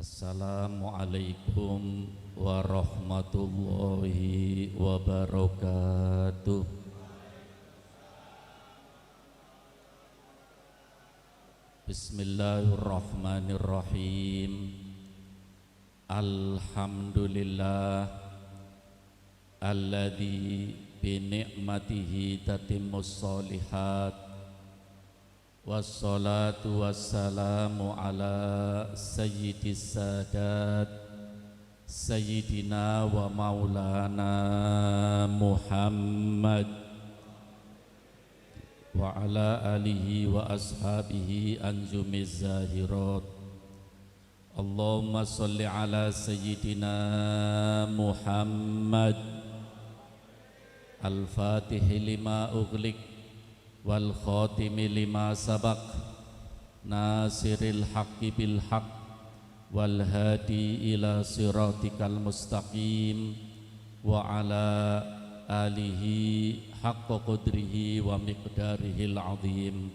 Assalamualaikum warahmatullahi wabarakatuh. Bismillahirrahmanirrahim. Alhamdulillah alladzi bi ni'matihi tatimmus sholihat. Wassalatu wassalamu ala sayyidis sadat Sayyidina wa maulana Muhammad wa ala alihi wa ashabihi anjumiz zahirat. Allahumma salli ala sayyidina Muhammad al-fatihi lima ughliq wal khatimi lima sabaq nasiril haqqi bil haqq wal hadi ila siratikal mustaqim wa ala alihi haqqa qadrihi wa miqdarihil azim.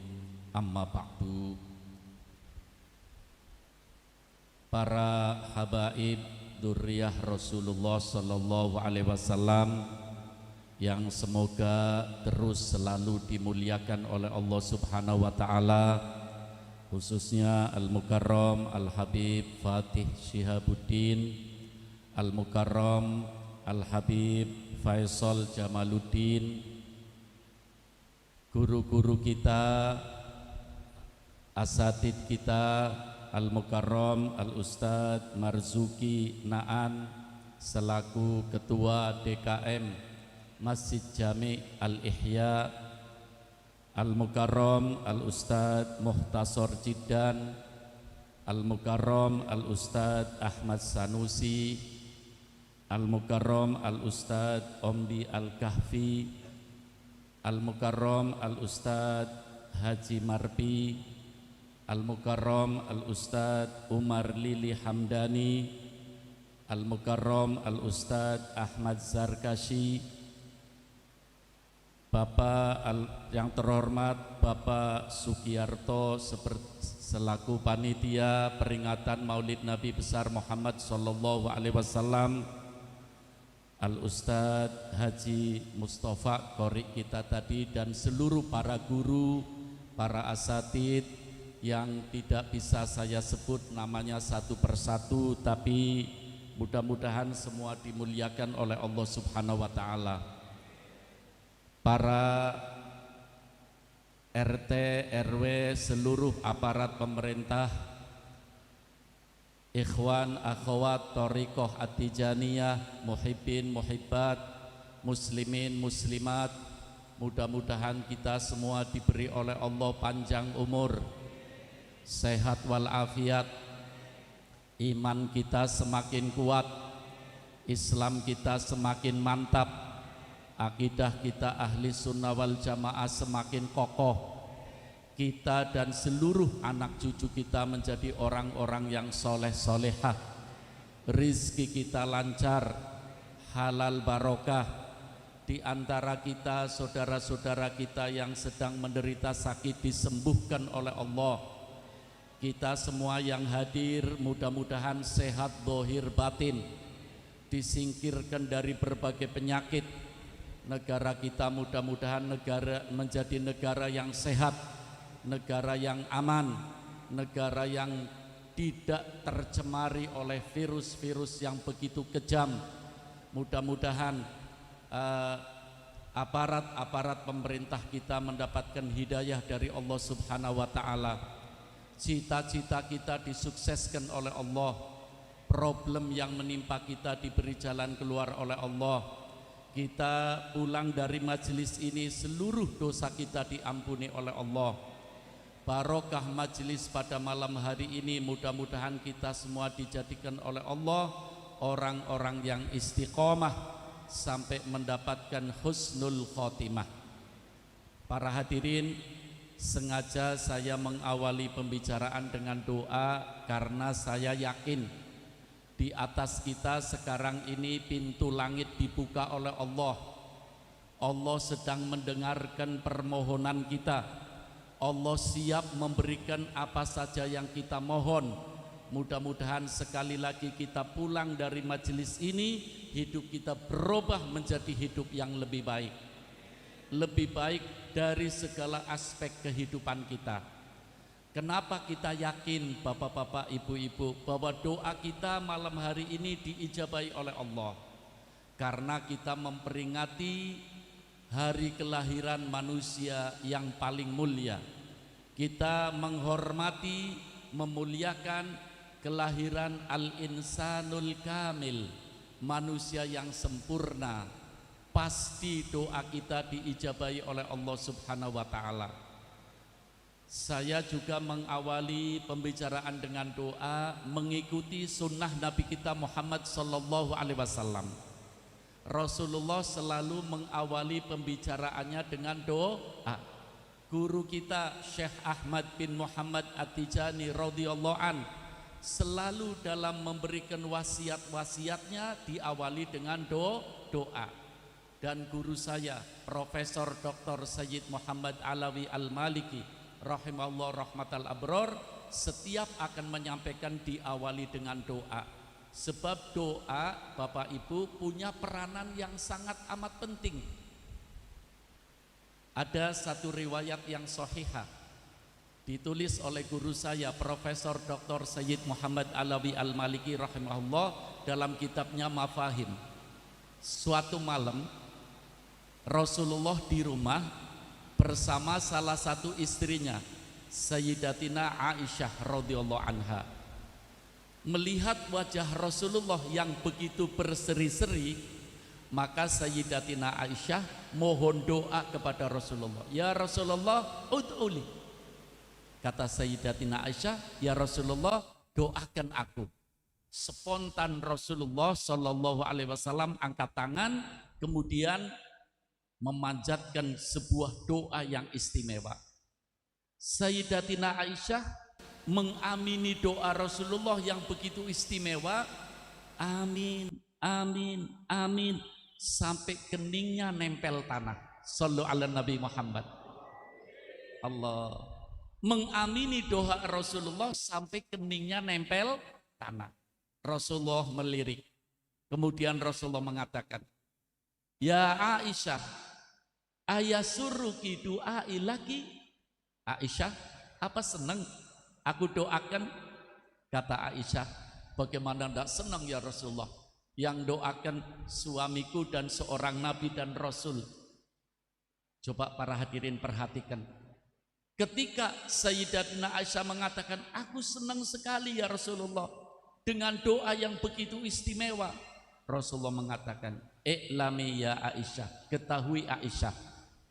Amma ba'du. Para habaib dzurriyyah Rasulullah sallallahu alaihi wasallam yang semoga terus selalu dimuliakan oleh Allah Subhanahu wa taala, khususnya Al-Mukarram Al-Habib Fatih Syihabuddin, Al-Mukarram Al-Habib Faisal Jamaluddin, guru-guru kita, asatid kita, Al-Mukarram Al-Ustadz Marzuki Naan selaku Ketua DKM Masjid Jami' Al-Ihya, Al-Mukarram Al-Ustadz Muhtasor Jidan, Al-Mukarram Al-Ustadz Ahmad Sanusi, Al-Mukarram Al-Ustadz Omdi Al-Kahfi, Al-Mukarram Al-Ustadz Haji Marpi, Al-Mukarram Al-Ustadz Umar Lili Hamdani, Al-Mukarram Al-Ustadz Ahmad Zarkashi, Bapak yang terhormat Bapak Sugiyarto selaku panitia peringatan Maulid Nabi besar Muhammad sallallahu alaihi wasallam, Al-Ustadz Haji Mustafa Qori kita tadi, dan seluruh para guru, para asatid yang tidak bisa saya sebut namanya satu persatu, tapi mudah-mudahan semua dimuliakan oleh Allah Subhanahu wa taala. Para RT, RW, seluruh aparat pemerintah, ikhwan, akhwat, thariqah at-tijaniyah, muhibbin, muhibbat, muslimin, muslimat, mudah-mudahan kita semua diberi oleh Allah panjang umur, sehat walafiat, iman kita semakin kuat, Islam kita semakin mantap, akidah kita ahli sunnah wal jamaah semakin kokoh, kita dan seluruh anak cucu kita menjadi orang-orang yang soleh solehah, rizki kita lancar, halal barokah. Di antara kita, saudara-saudara kita yang sedang menderita sakit disembuhkan oleh Allah. Kita semua yang hadir mudah-mudahan sehat zahir batin, disingkirkan dari berbagai penyakit. Negara kita mudah-mudahan menjadi negara yang sehat, negara yang aman, negara yang tidak tercemari oleh virus-virus yang begitu kejam. Mudah-mudahan aparat-aparat pemerintah kita mendapatkan hidayah dari Allah Subhanahu wa taala. Cita-cita kita disukseskan oleh Allah, problem yang menimpa kita diberi jalan keluar oleh Allah. Kita pulang dari majelis ini, seluruh dosa kita diampuni oleh Allah. Barokah majelis pada malam hari ini, mudah-mudahan kita semua dijadikan oleh Allah orang-orang yang istiqomah sampai mendapatkan husnul khotimah. Para hadirin, sengaja saya mengawali pembicaraan dengan doa karena saya yakin di atas kita sekarang ini pintu langit dibuka oleh Allah. Allah sedang mendengarkan permohonan kita. Allah siap memberikan apa saja yang kita mohon. Mudah-mudahan sekali lagi kita pulang dari majelis ini, hidup kita berubah menjadi hidup yang lebih baik. Lebih baik dari segala aspek kehidupan kita. Kenapa kita yakin bapak-bapak, ibu-ibu, bahwa doa kita malam hari ini diijabahi oleh Allah? Karena kita memperingati hari kelahiran manusia yang paling mulia. Kita menghormati, memuliakan kelahiran al-insanul kamil, manusia yang sempurna. Pasti doa kita diijabahi oleh Allah Subhanahu wa ta'ala. Saya juga mengawali pembicaraan dengan doa mengikuti sunnah Nabi kita Muhammad sallallahu alaihi wasallam. Rasulullah selalu mengawali pembicaraannya dengan doa. Guru kita Syekh Ahmad bin Muhammad At-Tijani radhiyallahu an selalu dalam memberikan wasiat-wasiatnya diawali dengan doa. Dan guru saya Profesor Dr. Sayyid Muhammad Alawi Al-Maliki rahimahullah rahmatal abror setiap akan menyampaikan diawali dengan doa. Sebab doa Bapak Ibu punya peranan yang sangat amat penting. Ada satu riwayat yang sahihah ditulis oleh guru saya Profesor Dr. Sayyid Muhammad Alawi Al-Maliki rahimahullah dalam kitabnya Mafahim. Suatu malam Rasulullah di rumah bersama salah satu istrinya Sayyidatina Aisyah radhiyallahu anha. Melihat wajah Rasulullah yang begitu berseri-seri, maka Sayyidatina Aisyah mohon doa kepada Rasulullah. Ya Rasulullah, ud'uli. Kata Sayyidatina Aisyah, ya Rasulullah, doakan aku. Spontan Rasulullah Shallallahu Alaihi Wasallam angkat tangan, kemudian memanjatkan sebuah doa yang istimewa. Sayyidatina Aisyah mengamini doa Rasulullah yang begitu istimewa. Amin, amin, amin, sampai keningnya nempel tanah. Sallu ala Nabi Muhammad. Allah mengamini doa Rasulullah sampai keningnya nempel tanah. Rasulullah melirik. Kemudian Rasulullah mengatakan, ya Aisyah, ayasuruki du'ai laki. Aisyah, apa senang aku doakan? Kata Aisyah, bagaimana tidak senang ya Rasulullah, yang doakan suamiku dan seorang nabi dan rasul. Coba para hadirin perhatikan. Ketika Sayyidatina Aisyah mengatakan, aku senang sekali ya Rasulullah dengan doa yang begitu istimewa, Rasulullah mengatakan, i'lami ya Aisyah, ketahui Aisyah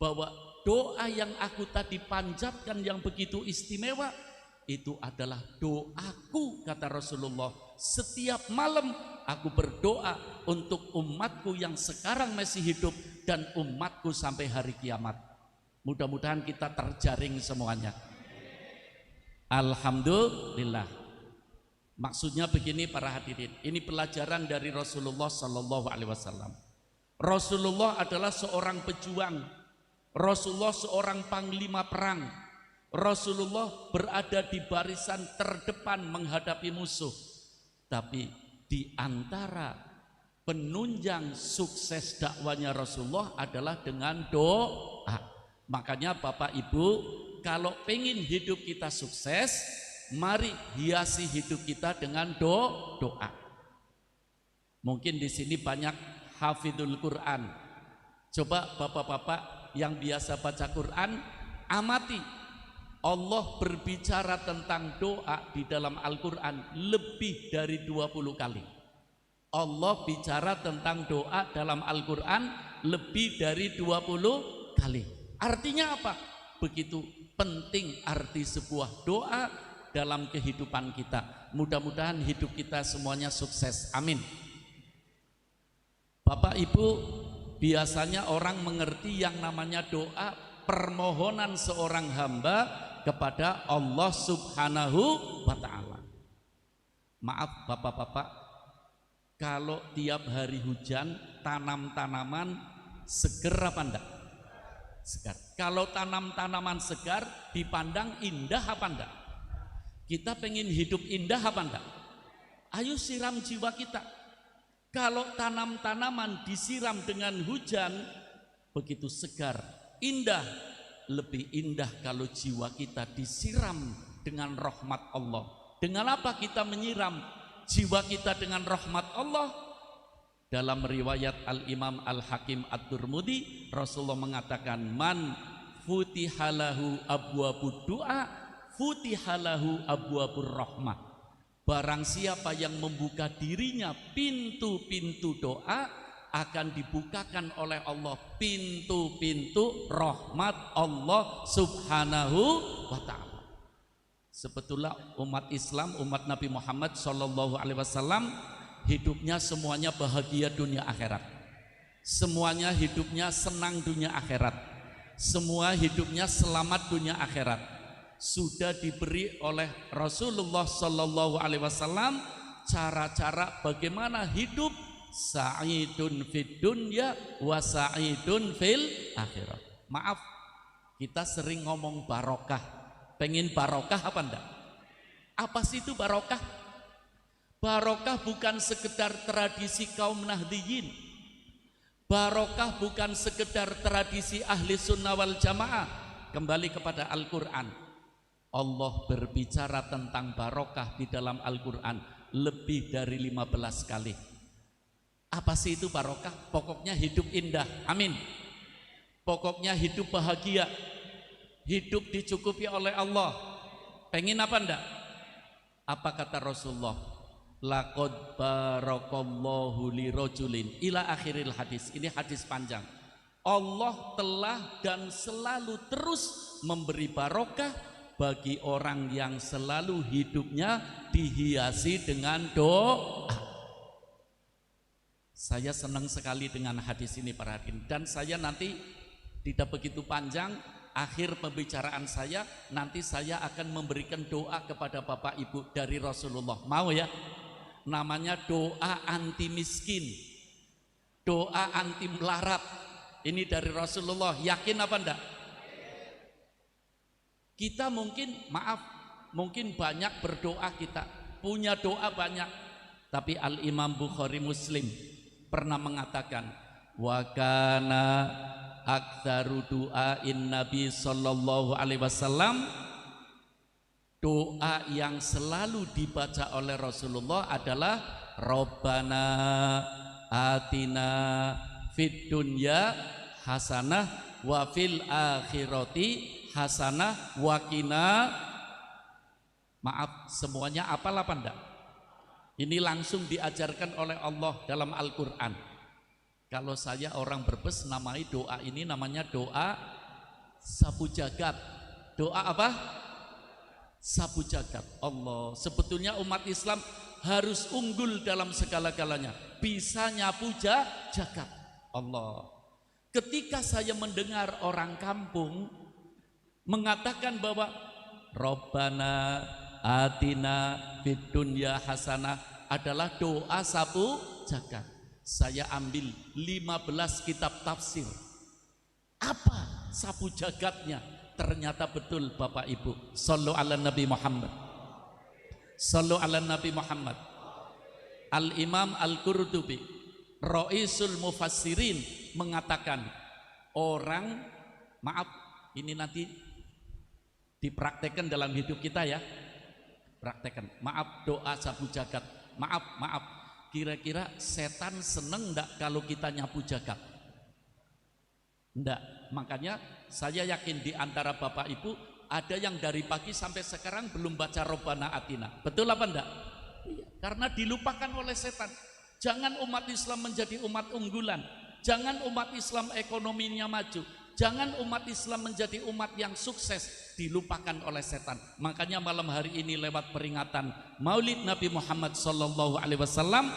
bahwa doa yang aku tadi panjatkan yang begitu istimewa itu adalah doaku, kata Rasulullah. Setiap malam aku berdoa untuk umatku yang sekarang masih hidup dan umatku sampai hari kiamat. Mudah-mudahan kita terjaring semuanya. Alhamdulillah. Maksudnya begini para hadirin, ini pelajaran dari Rasulullah Sallallahu Alaihi Wasallam. Rasulullah adalah seorang pejuang. Rasulullah seorang panglima perang. Rasulullah berada di barisan terdepan menghadapi musuh. Tapi di antara penunjang sukses dakwanya Rasulullah adalah dengan doa. Makanya Bapak Ibu, kalau pengen hidup kita sukses, mari hiasi hidup kita dengan doa. Mungkin di sini banyak hafidhul Quran. Coba bapak-bapak yang biasa baca Quran, amati Allah berbicara tentang doa di dalam Al-Quran lebih dari 20 kali. Allah bicara tentang doa dalam Al-Quran lebih dari 20 kali. Artinya apa? Begitu penting arti sebuah doa dalam kehidupan kita. Mudah-mudahan hidup kita semuanya sukses. Amin. Bapak Ibu, biasanya orang mengerti yang namanya doa permohonan seorang hamba kepada Allah Subhanahu wa ta'ala. Maaf bapak-bapak, kalau tiap hari hujan tanam-tanaman segar apa enggak? Segar. Kalau tanam-tanaman segar dipandang indah apa enggak? Kita pengen hidup indah apa enggak? Ayo siram jiwa kita. Kalau tanam-tanaman disiram dengan hujan, begitu segar, indah. Lebih indah kalau jiwa kita disiram dengan rahmat Allah. Dengan apa kita menyiram jiwa kita dengan rahmat Allah? Dalam riwayat Al-Imam Al-Hakim Ad-Durmudi, Rasulullah mengatakan, man futihalahu abwabud du'a futihalahu abwabur rahmah. Barang siapa yang membuka dirinya pintu-pintu doa, akan dibukakan oleh Allah pintu-pintu rahmat Allah subhanahu wa ta'ala. Sebetulnya umat Islam, umat Nabi Muhammad sallallahu alaihi wasallam, hidupnya semuanya bahagia dunia akhirat. Semuanya hidupnya senang dunia akhirat. Semua hidupnya selamat dunia akhirat. Sudah diberi oleh Rasulullah sallallahu alaihi wasallam cara-cara bagaimana hidup sa'idun fid dunya wa sa'idun fil akhirah. Maaf, kita sering ngomong barokah. Pengen barokah apa enggak? Apa sih itu barokah? Barokah bukan sekedar tradisi kaum Nahdliyin. Barokah bukan sekedar tradisi ahli sunnah wal jamaah. Kembali kepada Al-Quran. Allah berbicara tentang barokah di dalam Al-Quran lebih dari 15 kali. Apa sih itu barokah? Pokoknya hidup indah. Amin. Pokoknya hidup bahagia. Hidup dicukupi oleh Allah. Pengen apa enggak? Apa kata Rasulullah? Laqad barakallahu li rajulin ila akhiril hadis. Ini hadis panjang. Allah telah dan selalu terus memberi barokah bagi orang yang selalu hidupnya dihiasi dengan doa. Saya senang sekali dengan hadis ini para hadirin, dan saya nanti tidak begitu panjang. Akhir pembicaraan saya nanti saya akan memberikan doa kepada Bapak Ibu dari Rasulullah. Mau ya? Namanya doa anti miskin, doa anti melarat. Ini dari Rasulullah. Yakin apa enggak? Kita mungkin, maaf, mungkin banyak berdoa, kita punya doa banyak, tapi Al-Imam Bukhari Muslim pernah mengatakan, wa kana aktsaru du'ain Nabi sallallahu alaihi wasallam, doa yang selalu dibaca oleh Rasulullah adalah Rabbana atina fid dunya hasanah wa fil akhirati hasanah wa qina. Maaf, semuanya apal apa enggak? Ini langsung diajarkan oleh Allah dalam Al-Quran. Kalau saya orang Brebes, namai doa ini namanya doa sapu jagat. Doa apa? Sapu jagat. Allah, sebetulnya umat Islam harus unggul dalam segala-galanya, bisa nyapu jagat. Allah, ketika saya mendengar orang kampung mengatakan bahwa Rabbana atina fid dunya hasanah adalah doa sapu jagat, saya ambil 15 kitab tafsir. Apa sapu jagatnya? Ternyata betul Bapak Ibu. Sallu ala Nabi Muhammad. Sallu ala Nabi Muhammad. Al-Imam Al-Qurtubi, Ra'isul Mufassirin, mengatakan orang, maaf, ini nanti dipraktekkan dalam hidup kita ya. Praktekkan. Maaf, doa sapu jagat. Maaf. Kira-kira setan seneng enggak kalau kita nyapu jagat? Enggak. Makanya saya yakin di antara Bapak Ibu ada yang dari pagi sampai sekarang belum baca Robbana Atina. Betul apa enggak? Iya. Karena dilupakan oleh setan. Jangan umat Islam menjadi umat unggulan. Jangan umat Islam ekonominya maju. Jangan umat Islam menjadi umat yang sukses, dilupakan oleh setan. Makanya malam hari ini lewat peringatan Maulid Nabi Muhammad sallallahu alaihi wasallam,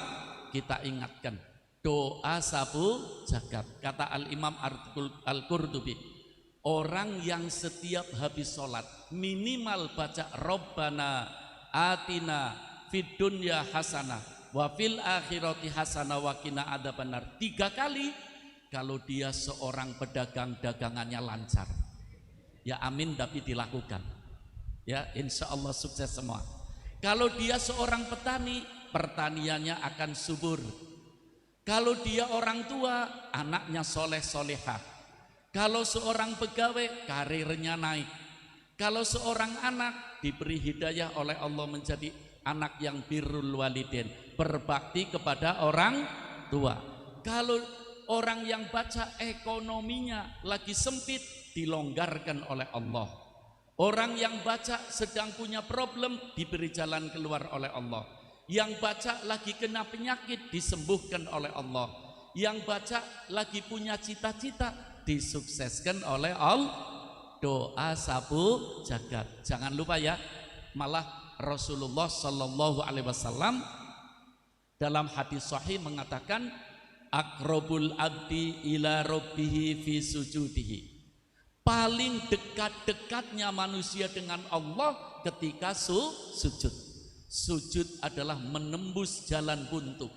kita ingatkan doa sapu jagat. Kata Al-Imam Al-Qurtubi, orang yang setiap habis sholat minimal baca Rabbana atina fid dunya hasanah wa fil akhirati hasanah wa qina adzabannar 3 kali, kalau dia seorang pedagang dagangannya lancar. Ya amin, tapi dilakukan. Ya, insya Allah sukses semua. Kalau dia seorang petani, pertaniannya akan subur. Kalau dia orang tua, anaknya soleh solehah. Kalau seorang pegawai, karirnya naik. Kalau seorang anak diberi hidayah oleh Allah menjadi anak yang birrul walidin, berbakti kepada orang tua. Kalau orang yang baca ekonominya lagi sempit, dilonggarkan oleh Allah. Orang yang baca sedang punya problem, diberi jalan keluar oleh Allah. Yang baca lagi kena penyakit, disembuhkan oleh Allah. Yang baca lagi punya cita-cita, disukseskan oleh Allah. Doa sapu jagat. Jangan lupa ya, malah Rasulullah Shallallahu Alaihi Wasallam dalam hadis sahih mengatakan, akrobul abdi ila robbihi fi sujudihi. Paling dekat-dekatnya manusia dengan Allah ketika sujud. Sujud adalah menembus jalan buntu.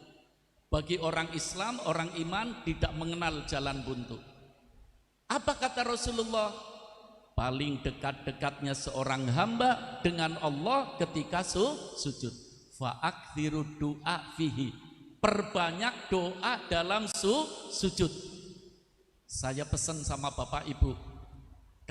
Bagi orang Islam, orang iman tidak mengenal jalan buntu. Apa kata Rasulullah? Paling dekat-dekatnya seorang hamba dengan Allah ketika sujud. Fa'akthiru du'a fihi. Perbanyak doa dalam sujud. Saya pesan sama Bapak Ibu,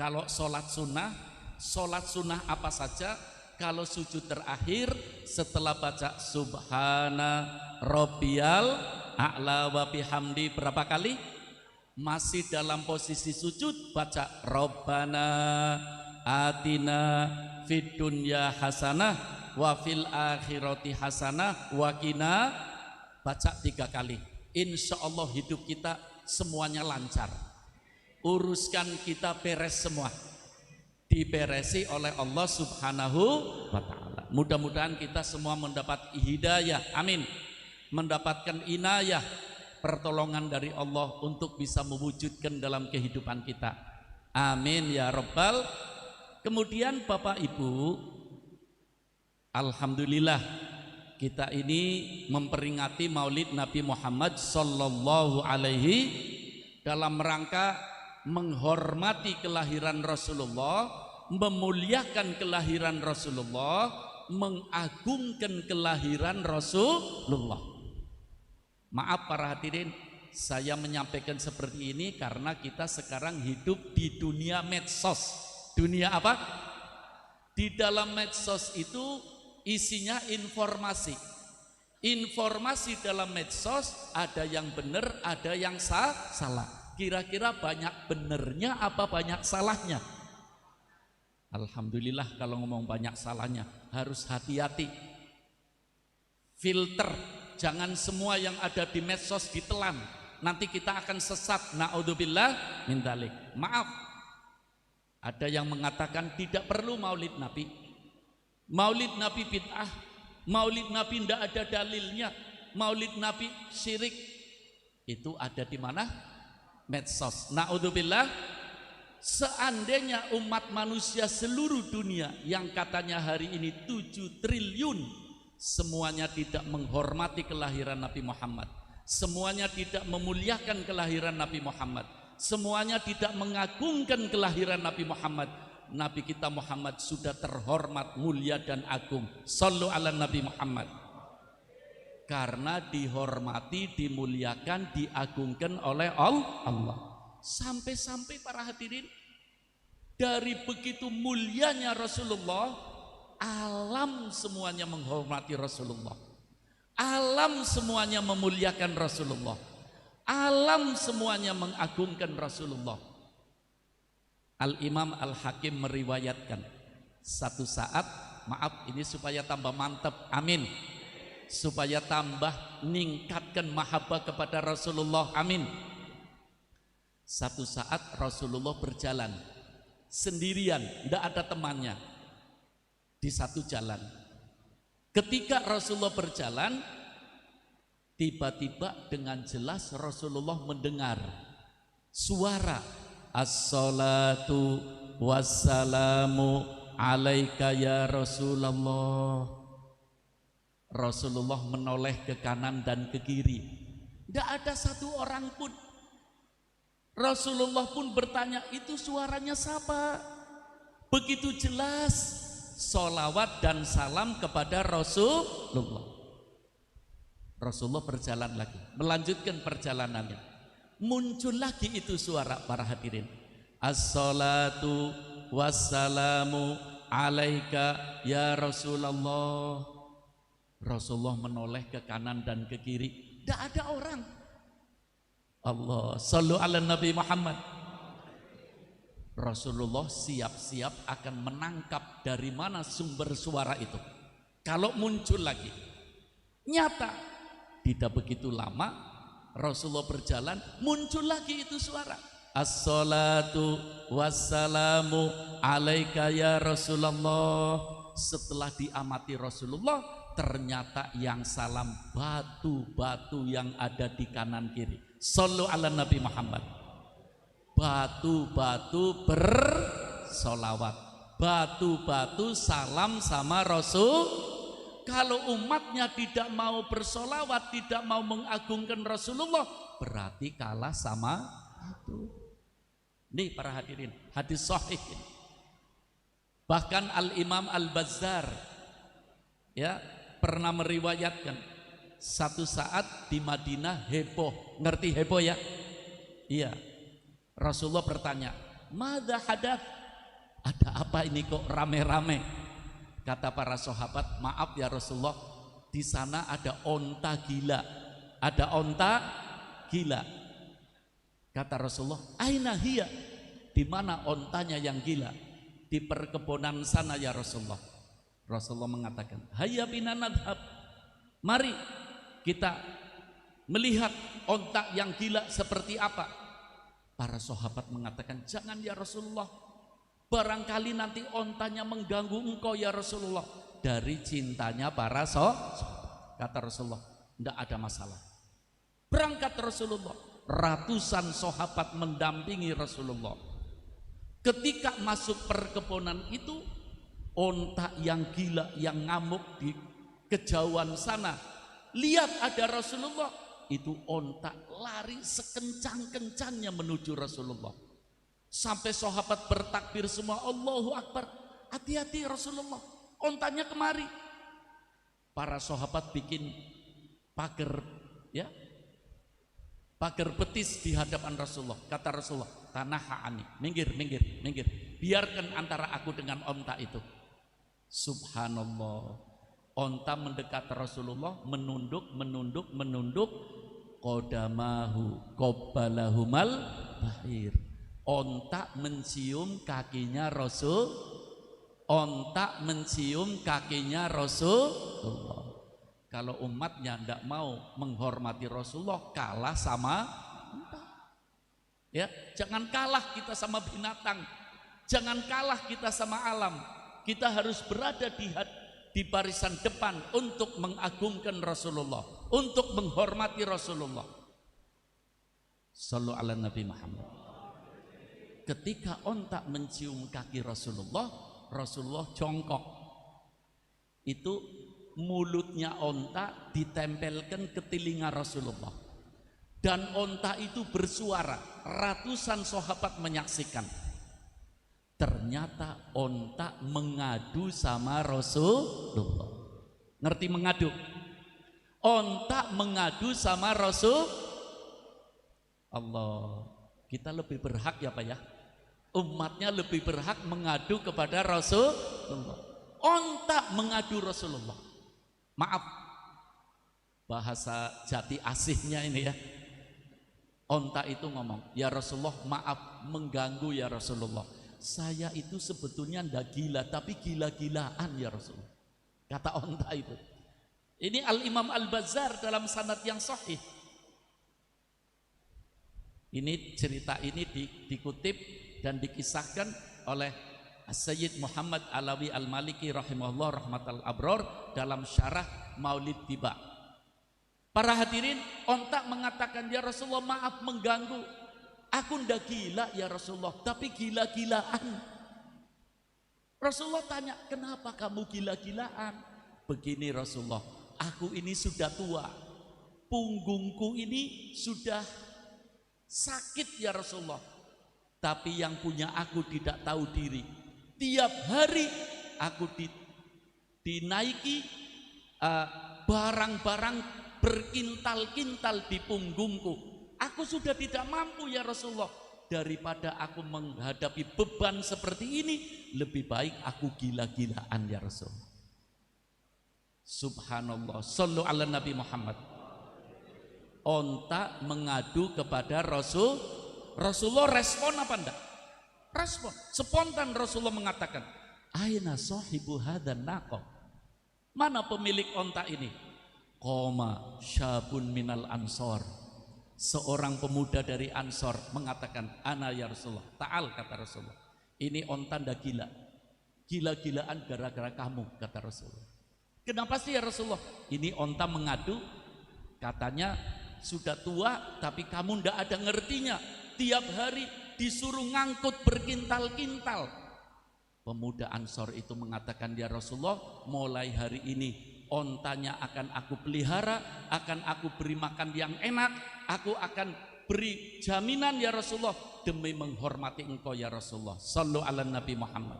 kalau sholat sunnah apa saja, kalau sujud terakhir setelah baca subhana rabbiyal a'la wa bihamdi berapa kali? Masih dalam posisi sujud, baca Rabbana atina fid dunya hasanah wa fil akhirati hasanah wa qina, baca 3 kali. Insya Allah hidup kita semuanya lancar, uruskan kita beres semua, diberesi oleh Allah Subhanahu wa ta'ala. Mudah-mudahan kita semua mendapat hidayah, amin, mendapatkan inayah, pertolongan dari Allah untuk bisa mewujudkan dalam kehidupan kita, amin ya rabbal. Kemudian Bapak Ibu, alhamdulillah kita ini memperingati Maulid Nabi Muhammad Sallallahu Alaihi dalam rangka menghormati kelahiran Rasulullah, memuliakan kelahiran Rasulullah, mengagungkan kelahiran Rasulullah. Maaf para hadirin, saya menyampaikan seperti ini karena kita sekarang hidup di dunia medsos. Dunia apa? Di dalam medsos itu isinya informasi. Informasi dalam medsos ada yang benar, ada yang salah. Kira-kira banyak benernya apa banyak salahnya? Alhamdulillah kalau ngomong banyak salahnya, harus hati-hati. Filter, jangan semua yang ada di medsos ditelan. Nanti kita akan sesat, naudzubillah min dzalik. Maaf, ada yang mengatakan tidak perlu maulid Nabi. Maulid Nabi bid'ah, maulid Nabi tidak ada dalilnya, maulid Nabi syirik. Itu ada di mana? Medsos. Naudzubillah. Seandainya umat manusia seluruh dunia yang katanya hari ini 7 triliun semuanya tidak menghormati kelahiran Nabi Muhammad, semuanya tidak memuliakan kelahiran Nabi Muhammad, semuanya tidak mengagungkan kelahiran Nabi Muhammad, Nabi kita Muhammad sudah terhormat, mulia dan agung. Shallu ala Nabi Muhammad. Karena dihormati, dimuliakan, diagungkan oleh Allah. Sampai-sampai para hadirin, dari begitu mulianya Rasulullah, alam semuanya menghormati Rasulullah, alam semuanya memuliakan Rasulullah, alam semuanya mengagungkan Rasulullah. Al-Imam Al-Hakim meriwayatkan, satu saat, maaf ini supaya tambah mantap, amin, supaya tambah ningkatkan mahabbah kepada Rasulullah, amin. Satu saat Rasulullah berjalan sendirian, tidak ada temannya di satu jalan. Ketika Rasulullah berjalan, tiba-tiba dengan jelas Rasulullah mendengar suara as-salatu wassalamu alaika ya Rasulullah. Rasulullah menoleh ke kanan dan ke kiri, tidak ada satu orang pun. Rasulullah pun bertanya, itu suaranya siapa? Begitu jelas solawat dan salam kepada Rasulullah. Rasulullah berjalan lagi, melanjutkan perjalanannya. Muncul lagi itu suara, para hadirin. As-salatu wassalamu alaika ya Rasulullah. Rasulullah menoleh ke kanan dan ke kiri, tidak ada orang. Allah, sallu ala Nabi Muhammad. Rasulullah siap-siap akan menangkap dari mana sumber suara itu. Kalau muncul lagi, nyata, tidak begitu lama Rasulullah berjalan, muncul lagi itu suara. As-salatu wassalamu alaika ya Rasulullah. Setelah diamati Rasulullah, ternyata yang salam batu-batu yang ada di kanan kiri. Sallu ala Nabi Muhammad. Batu-batu bersolawat, batu-batu salam sama Rasul. Kalau umatnya tidak mau bersolawat, tidak mau mengagungkan Rasulullah, berarti kalah sama batu. Nih para hadirin, hadis sahih ini. Bahkan Al-Imam Al-Bazzar ya pernah meriwayatkan satu saat di Madinah heboh. Ngerti heboh ya? Iya. Rasulullah bertanya, "Madza hadath?" Ada apa ini kok rame-rame? Kata para sahabat, "Maaf ya Rasulullah, di sana ada onta gila." Ada onta gila. Kata Rasulullah, "Aina hiya?" Di mana ontanya yang gila? Di perkebunan sana ya Rasulullah. Rasulullah mengatakan, "Hayya bina nadhab." Mari kita melihat onta yang gila seperti apa. Para sahabat mengatakan, "Jangan ya Rasulullah, barangkali nanti ontanya mengganggu engkau ya Rasulullah." Dari cintanya para sahabat, kata Rasulullah, "Tidak ada masalah." Berangkat Rasulullah, ratusan sahabat mendampingi Rasulullah. Ketika masuk perkebunan itu, onta yang gila yang ngamuk di kejauhan sana, lihat ada Rasulullah, itu onta lari sekencang-kencangnya menuju Rasulullah. Sampai sahabat bertakbir semua, Allahu Akbar, hati-hati Rasulullah, ontanya kemari. Para sahabat bikin pagar ya, pagar betis di hadapan Rasulullah. Kata Rasulullah, "Tanahani, minggir, minggir, minggir. Biarkan antara aku dengan onta itu." Subhanallah. Onta mendekat Rasulullah, menunduk, menunduk, menunduk. Qodamahu qobbalahumal bahir. Onta mencium kakinya Rasul. Onta mencium kakinya Rasulullah. Kalau umatnya tidak mau menghormati Rasulullah, kalah sama onta. Ya, jangan kalah kita sama binatang. Jangan kalah kita sama alam. Kita harus berada di barisan depan untuk mengagungkan Rasulullah, untuk menghormati Rasulullah. Sallu ala Nabi Muhammad. Ketika onta mencium kaki Rasulullah, Rasulullah jongkok. Itu mulutnya onta ditempelkan ke telinga Rasulullah. Dan onta itu bersuara, ratusan sahabat menyaksikan. Ternyata onta mengadu sama Rasulullah. Ngerti mengadu? Onta mengadu sama Rasul. Allah, kita lebih berhak ya Pak ya, umatnya lebih berhak mengadu kepada Rasulullah. Onta mengadu Rasulullah. Maaf, bahasa jati asihnya ini ya. Onta itu ngomong, "Ya Rasulullah, maaf mengganggu ya Rasulullah. Saya itu sebetulnya ndak gila, tapi gila-gilaan ya Rasulullah." Kata onta itu. Ini Al-Imam Al-Bazzar dalam sanad yang sahih. Ini cerita ini dikutip dan dikisahkan oleh Sayyid Muhammad Alawi Al-Maliki rahimahullah rahmatal abror dalam syarah Maulid Tiba. Para hadirin, onta mengatakan, "Ya Rasulullah, maaf mengganggu. Aku ndak gila ya Rasulullah, tapi gila-gilaan." Rasulullah tanya, "Kenapa kamu gila-gilaan?" Begini Rasulullah, "Aku ini sudah tua, punggungku ini sudah sakit ya Rasulullah. Tapi yang punya aku tidak tahu diri. Tiap hari aku dinaiki barang-barang berkintal-kintal di punggungku. Aku sudah tidak mampu ya Rasulullah. Daripada aku menghadapi beban seperti ini, lebih baik aku gila-gilaan ya Rasulullah. Subhanallah. Shallu ala Nabi Muhammad. Onta mengadu kepada Rasulullah respon apa enggak? Respon. Spontan Rasulullah mengatakan, aina sahibu hadan naqah? Mana pemilik onta ini? Qoma syabun minal ansor. Seorang pemuda dari Ansor mengatakan, ana ya Rasulullah. Ta'al, kata Rasulullah. Ini onta ndak gila. Gila-gilaan gara-gara kamu, kata Rasulullah. Kenapa sih ya Rasulullah? Ini onta mengadu, katanya sudah tua tapi kamu ndak ada ngertinya. Tiap hari disuruh ngangkut berkintal-kintal. Pemuda Ansor itu mengatakan, ya Rasulullah, mulai hari ini ontanya akan aku pelihara, akan aku beri makan yang enak, aku akan beri jaminan ya Rasulullah demi menghormati engkau ya Rasulullah. Shallu ala Nabi Muhammad.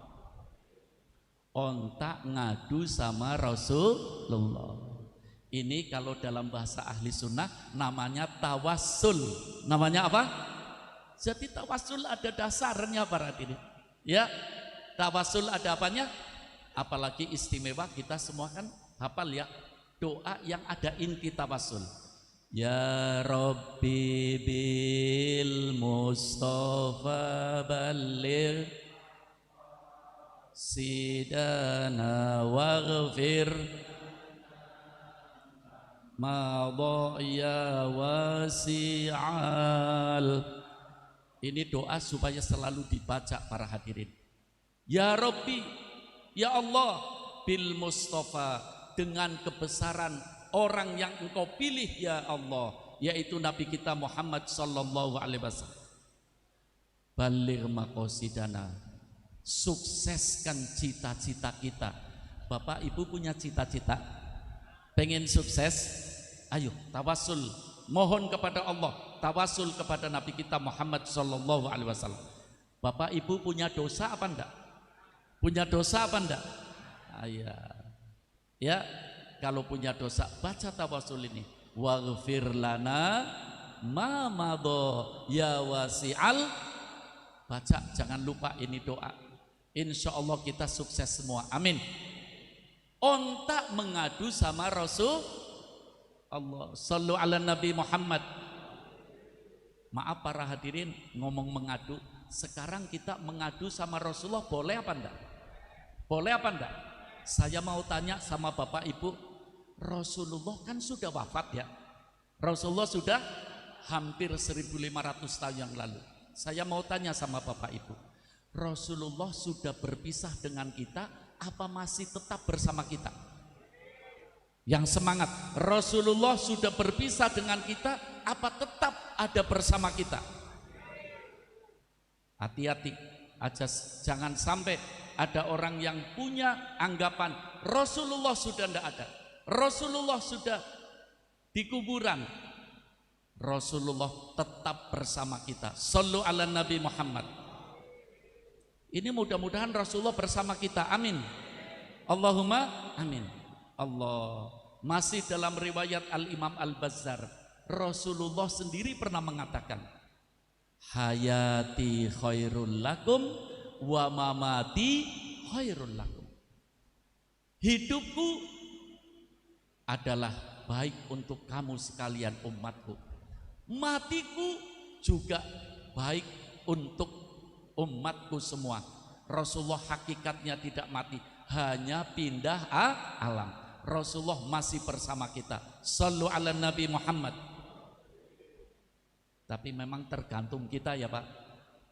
Onta ngadu sama Rasulullah. Ini kalau dalam bahasa ahli sunnah namanya tawassul. Namanya apa? Jadi tawassul ada dasarnya para hadirin. Ya, tawassul ada apanya? Apalagi istimewa kita semua kan hafal ya, doa yang ada inti tawassul. Ya Rabbi bil Mustafa balligh sidana waghfir ma dhaya wasi'al. Ini doa supaya selalu dibaca para hadirin. Ya Rabbi, ya Allah, bil Mustafa, dengan kebesaran orang yang engkau pilih ya Allah, yaitu Nabi kita Muhammad sallallahu alaihi wasallam. Baligh maqasidana, sukseskan cita-cita kita. Bapak Ibu punya cita-cita, pengen sukses? Ayo tawassul, mohon kepada Allah, tawassul kepada Nabi kita Muhammad sallallahu alaihi wasallam. Bapak Ibu punya dosa apa enggak? Punya dosa apa enggak? Ayah. Ya, kalau punya dosa baca tawassul ini. Waghfir lana ma madha ya wasi'al. Baca, jangan lupa ini doa. Insya Allah kita sukses semua. Amin. Onta mengadu sama Rasul Allah. Sallu ala Nabi Muhammad. Maaf para hadirin, ngomong mengadu. Sekarang kita mengadu sama Rasulullah, boleh apa enggak? Boleh apa enggak? Saya mau tanya sama Bapak Ibu, Rasulullah kan sudah wafat ya. Rasulullah sudah hampir 1500 tahun yang lalu. Saya mau tanya sama Bapak Ibu, Rasulullah sudah berpisah dengan kita apa masih tetap bersama kita? Yang semangat, Rasulullah sudah berpisah dengan kita apa tetap ada bersama kita? Hati-hati aja, jangan sampai ada orang yang punya anggapan Rasulullah sudah tidak ada, Rasulullah sudah di kuburan. Rasulullah tetap bersama kita. Sallu ala Nabi Muhammad. Ini mudah-mudahan Rasulullah bersama kita. Amin. Allahumma amin. Allah. Masih dalam riwayat Al-Imam Al-Bazzar, Rasulullah sendiri pernah mengatakan, hayati khairul lakum wa mamati khairul lakum. Hidupku adalah baik untuk kamu sekalian umatku. Matiku juga baik untuk umatku semua. Rasulullah hakikatnya tidak mati, hanya pindah alam. Rasulullah masih bersama kita. Sallu ala Nabi Muhammad. Tapi memang tergantung kita ya Pak.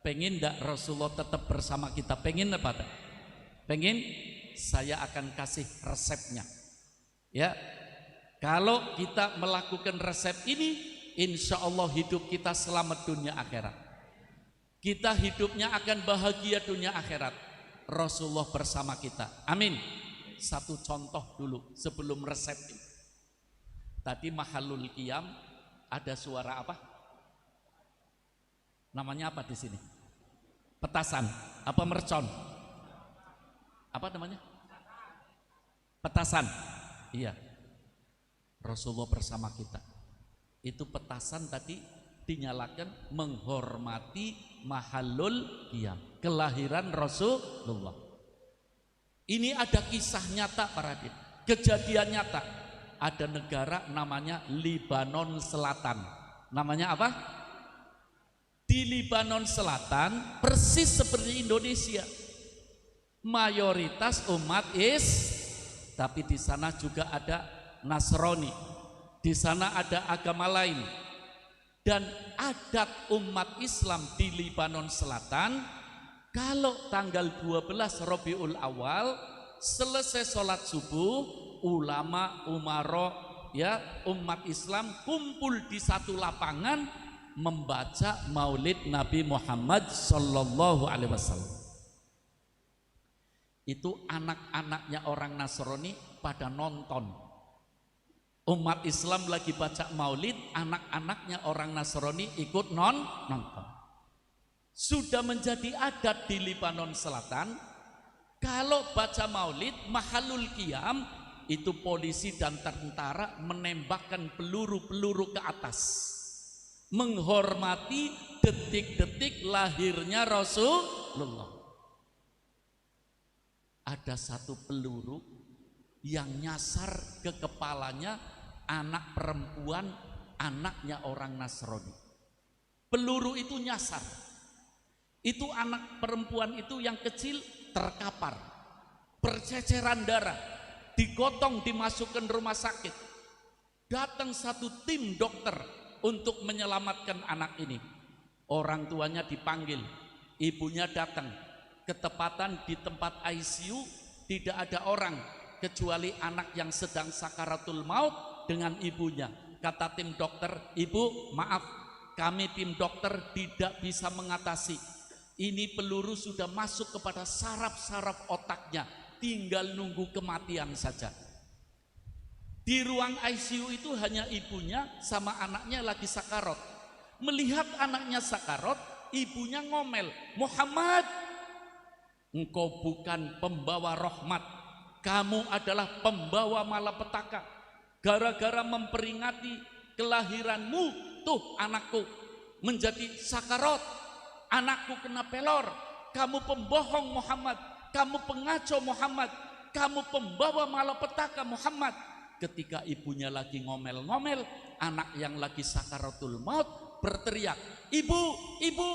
Pengen enggak Rasulullah tetap bersama kita? Pengen apa? Pengen? Saya akan kasih resepnya. Ya, kalau kita melakukan resep ini, insya Allah hidup kita selamat dunia akhirat. Kita hidupnya akan bahagia dunia akhirat. Rasulullah bersama kita. Amin. Satu contoh dulu sebelum resep ini. Tadi mahalul qiyam ada suara apa? Namanya apa di sini? Petasan. Apa mercon? Apa namanya? Petasan. Iya. Rasulullah bersama kita. Itu petasan tadi dinyalakan menghormati mahallul qiyam, kelahiran Rasulullah. Ini ada kisah nyata para hadirin, kejadian nyata. Ada negara namanya Libanon Selatan. Namanya apa? Di Libanon Selatan persis seperti Indonesia. Mayoritas umat tapi di sana juga ada Nasrani. Di sana ada agama lain. Dan adat umat Islam di Libanon Selatan, kalau tanggal 12 Rabiul Awal selesai sholat subuh, ulama, umaro, ya, umat Islam kumpul di satu lapangan membaca Maulid Nabi Muhammad sallallahu alaihi wasallam. Itu anak-anaknya orang Nasrani pada nonton. Umat Islam lagi baca Maulid, anak-anaknya orang Nasrani ikut nonton. Sudah menjadi adat di Libanon Selatan, kalau baca Maulid mahallul qiyam itu polisi dan tentara menembakkan peluru-peluru ke atas, menghormati detik-detik lahirnya Rasulullah. Ada satu peluru yang nyasar ke kepalanya anak perempuan, anaknya orang Nasrani. Peluru itu nyasar. Itu anak perempuan itu yang kecil terkapar, berceceran darah, digotong dimasukkan rumah sakit. Datang satu tim dokter untuk menyelamatkan anak ini. Orang tuanya dipanggil, ibunya datang. Ketepatan di tempat ICU tidak ada orang kecuali anak yang sedang sakaratul maut dengan ibunya. Kata tim dokter, ibu maaf, kami tim dokter tidak bisa mengatasi. Ini peluru sudah masuk kepada saraf-saraf otaknya, tinggal nunggu kematian saja. Di ruang ICU itu hanya ibunya sama anaknya lagi sakarot. Melihat anaknya sakarot, ibunya ngomel, Muhammad, engkau bukan pembawa rahmat, kamu adalah pembawa malapetaka. Gara-gara memperingati kelahiranmu, tuh anakku menjadi sakarot, anakku kena pelor. Kamu pembohong Muhammad, kamu pengacau Muhammad, kamu pembawa malapetaka Muhammad. Ketika ibunya lagi ngomel-ngomel, anak yang lagi sakaratul maut berteriak, ibu, ibu,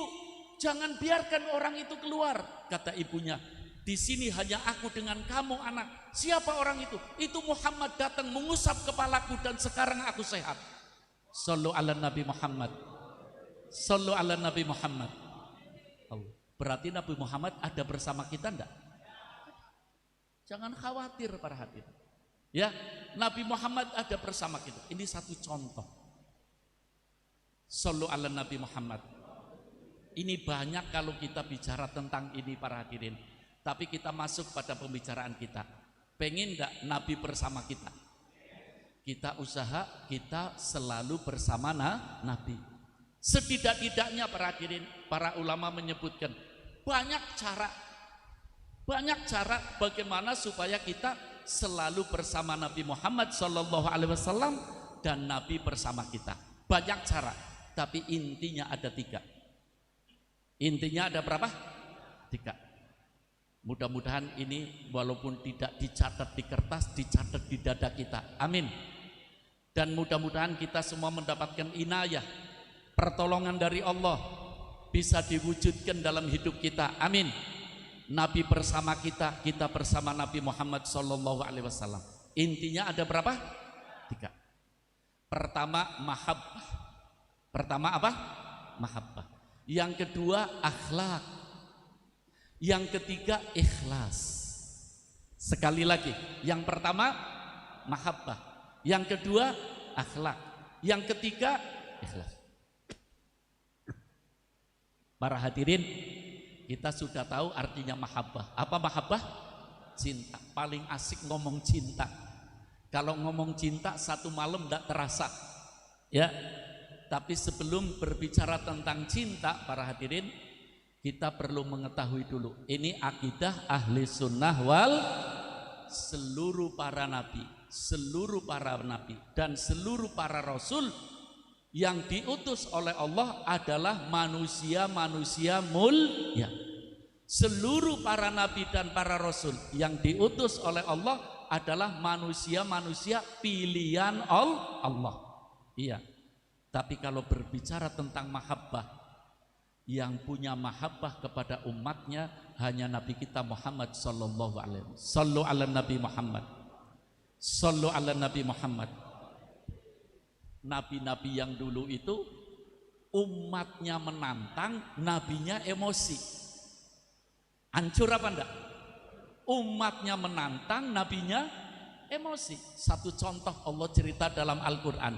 jangan biarkan orang itu keluar. Kata ibunya, di sini hanya aku dengan kamu anak. Siapa orang itu? Itu Muhammad datang mengusap kepalaku dan sekarang aku sehat. Sallu ala Nabi Muhammad. Sallu ala Nabi Muhammad. Berarti Nabi Muhammad ada bersama kita enggak? Jangan khawatir para hadirin. Ya, Nabi Muhammad ada bersama kita. Ini satu contoh. Sallu ala Nabi Muhammad. Ini banyak kalau kita bicara tentang ini para hadirin. Tapi kita masuk pada pembicaraan kita. Pengen enggak Nabi bersama kita? Kita usaha, kita selalu bersama Nabi. Setidak-tidaknya para hadirin, para ulama menyebutkan banyak cara bagaimana supaya kita selalu bersama Nabi Muhammad sallallahu alaihi wasallam dan Nabi bersama kita. Banyak cara, tapi intinya ada 3. Intinya ada berapa? 3. Mudah-mudahan ini walaupun tidak dicatat di kertas, dicatat di dada kita. Amin. Dan mudah-mudahan kita semua mendapatkan inayah, pertolongan dari Allah, bisa diwujudkan dalam hidup kita. Amin. Nabi bersama kita, kita bersama Nabi Muhammad sallallahu alaihi wasallam. Intinya ada berapa? 3. Pertama, mahabbah. Pertama apa? Mahabbah. Yang kedua, akhlak. Yang ketiga, ikhlas. Sekali lagi, yang pertama mahabbah, yang kedua akhlak, yang ketiga ikhlas. Para hadirin, kita sudah tahu artinya mahabbah. Apa mahabbah? Cinta. Paling asik ngomong cinta. Kalau ngomong cinta satu malam tidak terasa, ya. Tapi sebelum berbicara tentang cinta, para hadirin, kita perlu mengetahui dulu, ini akidah ahli sunnah wal seluruh para nabi dan seluruh para rasul yang diutus oleh Allah adalah manusia-manusia mulia. Seluruh para nabi dan para rasul yang diutus oleh Allah adalah manusia-manusia pilihan Allah. Iya. Tapi kalau berbicara tentang mahabbah, yang punya mahabbah kepada umatnya hanya Nabi kita Muhammad sallallahu alaihi wasallam. Sallu ala Nabi Muhammad. Sallu ala Nabi Muhammad. Nabi-nabi yang dulu itu umatnya menantang, nabinya emosi. Hancur apa enggak? Umatnya menantang, nabinya emosi. Satu contoh Allah cerita dalam Al-Quran,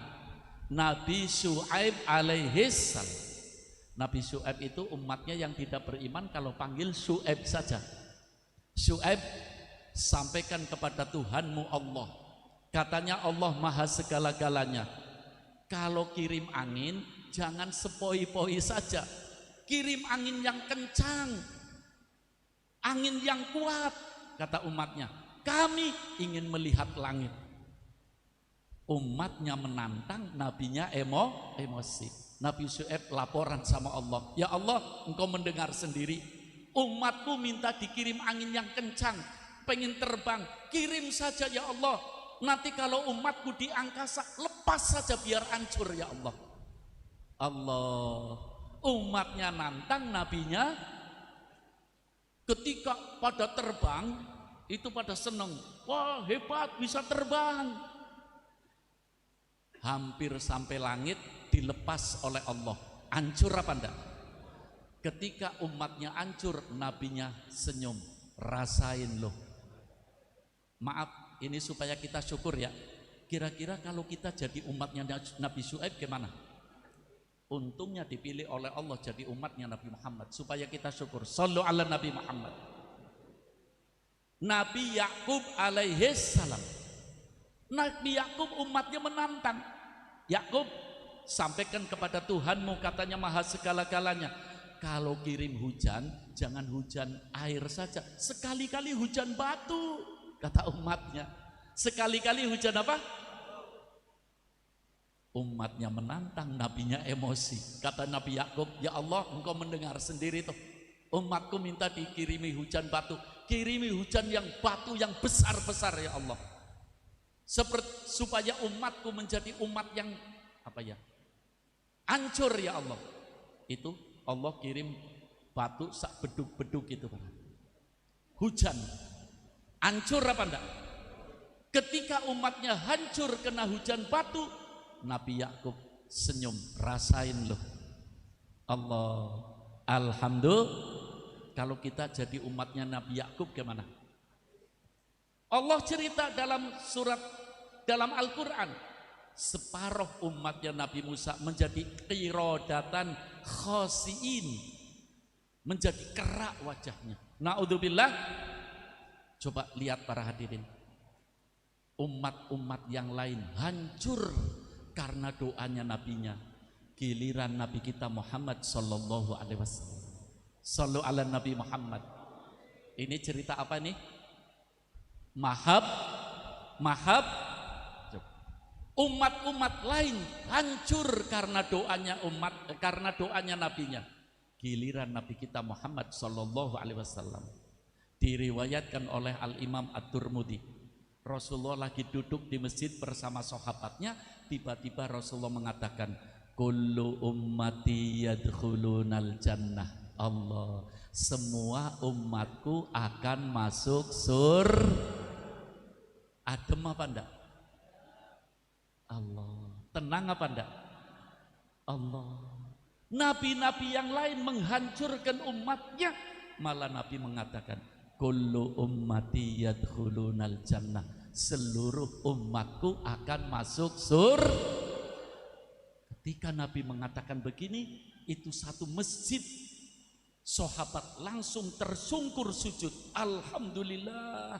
Nabi Syuaib alaihissalam. Nabi Syuaib itu umatnya yang tidak beriman kalau panggil Syuaib saja. Syuaib, sampaikan kepada Tuhanmu Allah. Katanya Allah maha segala-galanya. Kalau kirim angin jangan sepoi-poi saja, kirim angin yang kencang, angin yang kuat. Kata umatnya, kami ingin melihat langit. Umatnya menantang, nabinya emosi. Nabi Syuaib laporan sama Allah, ya Allah, engkau mendengar sendiri, umatku minta dikirim angin yang kencang, pengen terbang, kirim saja ya Allah. Nanti kalau umatku di angkasa, lepas saja biar hancur ya Allah. Allah, umatnya nantang, nabinya ketika pada terbang itu pada seneng, wah hebat bisa terbang. Hampir sampai langit dilepas oleh Allah, hancur apa enggak? Ketika umatnya hancur, nabinya senyum, rasain loh. Maaf, ini supaya kita syukur ya. Kira-kira kalau kita jadi umatnya Nabi Syuaib gimana? Untungnya dipilih oleh Allah jadi umatnya Nabi Muhammad, supaya kita syukur. Sallu ala Nabi Muhammad. Nabi Yakub alaihissalam, Nabi Yakub umatnya menantang. Yakub, sampaikan kepada Tuhanmu, katanya maha segala-galanya, kalau kirim hujan jangan hujan air saja, sekali-kali hujan batu. Kata umatnya, sekali-kali hujan apa? Umatnya menantang, nabinya emosi. Kata Nabi Yakub, ya Allah, engkau mendengar sendiri tuh, umatku minta dikirimi hujan batu, kirimi hujan yang batu yang besar-besar ya Allah, seperti supaya umatku menjadi umat yang apa ya, hancur ya Allah. Itu Allah kirim batu sak beduk-beduk itu, hujan. Hancur apa enggak? Ketika umatnya hancur kena hujan batu, Nabi Yakub senyum, rasain loh. Allah, alhamdulillah. Kalau kita jadi umatnya Nabi Yakub gimana? Allah cerita dalam Al-Quran, separuh umatnya Nabi Musa menjadi qiradatan khasiin, menjadi kerak wajahnya. Naudzubillah. Coba lihat para hadirin, umat-umat yang lain hancur karena doanya nabinya. Giliran Nabi kita Muhammad sallallahu alaihi wasallam. Sallu ala Nabi Muhammad. Ini cerita apa nih? Mahab. Umat-umat lain hancur karena doanya nabinya. Giliran Nabi kita Muhammad sallallahu alaihi wasallam. Diriwayatkan oleh Al-Imam At-Tirmidzi, Rasulullah lagi duduk di masjid bersama sahabatnya, tiba-tiba Rasulullah mengatakan, kullu ummati yadkhulunal jannah. Allah, semua umatku akan masuk surga. Adem apa enggak? Allah. Tenang apa enggak? Allah. Nabi-nabi yang lain menghancurkan umatnya, malah Nabi mengatakan, kullu ummati yadkhulunal jannah, seluruh umatku akan masuk surga. Ketika Nabi mengatakan begini, itu satu masjid sahabat langsung tersungkur sujud, alhamdulillah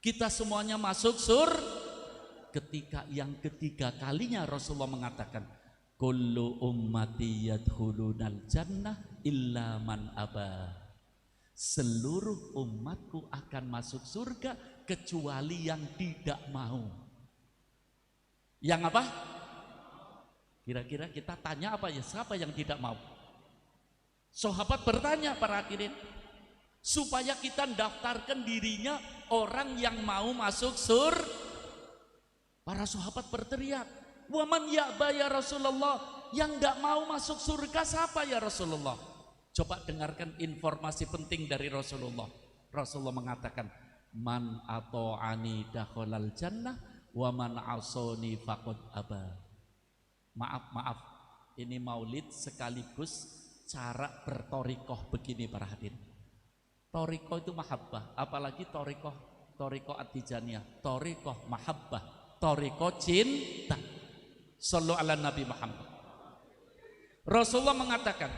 kita semuanya masuk surga. Ketika yang ketiga kalinya Rasulullah mengatakan, kullu ummati yadkhulunal jannah illa man aba, Seluruh umatku akan masuk surga kecuali yang tidak mau. Yang apa? Kira-kira kita tanya apa ya? Siapa yang tidak mau? Sahabat bertanya, para hadirin, supaya kita daftarkan dirinya orang yang mau masuk surga. Para sahabat berteriak, "Waman ya'ba ya Rasulullah?" Yang tidak mau masuk surga siapa ya Rasulullah? Coba dengarkan informasi penting dari Rasulullah. Rasulullah mengatakan, "Man ata'ani dakhalal jannah wa man asani faqad aba." Maaf, ini maulid sekaligus cara bertorikoh begini para hadirin. Torikoh itu mahabbah, apalagi torikoh at-tijaniyah, torikoh mahabbah, torikoh cinta. Sallu ala Nabi Muhammad. Rasulullah mengatakan,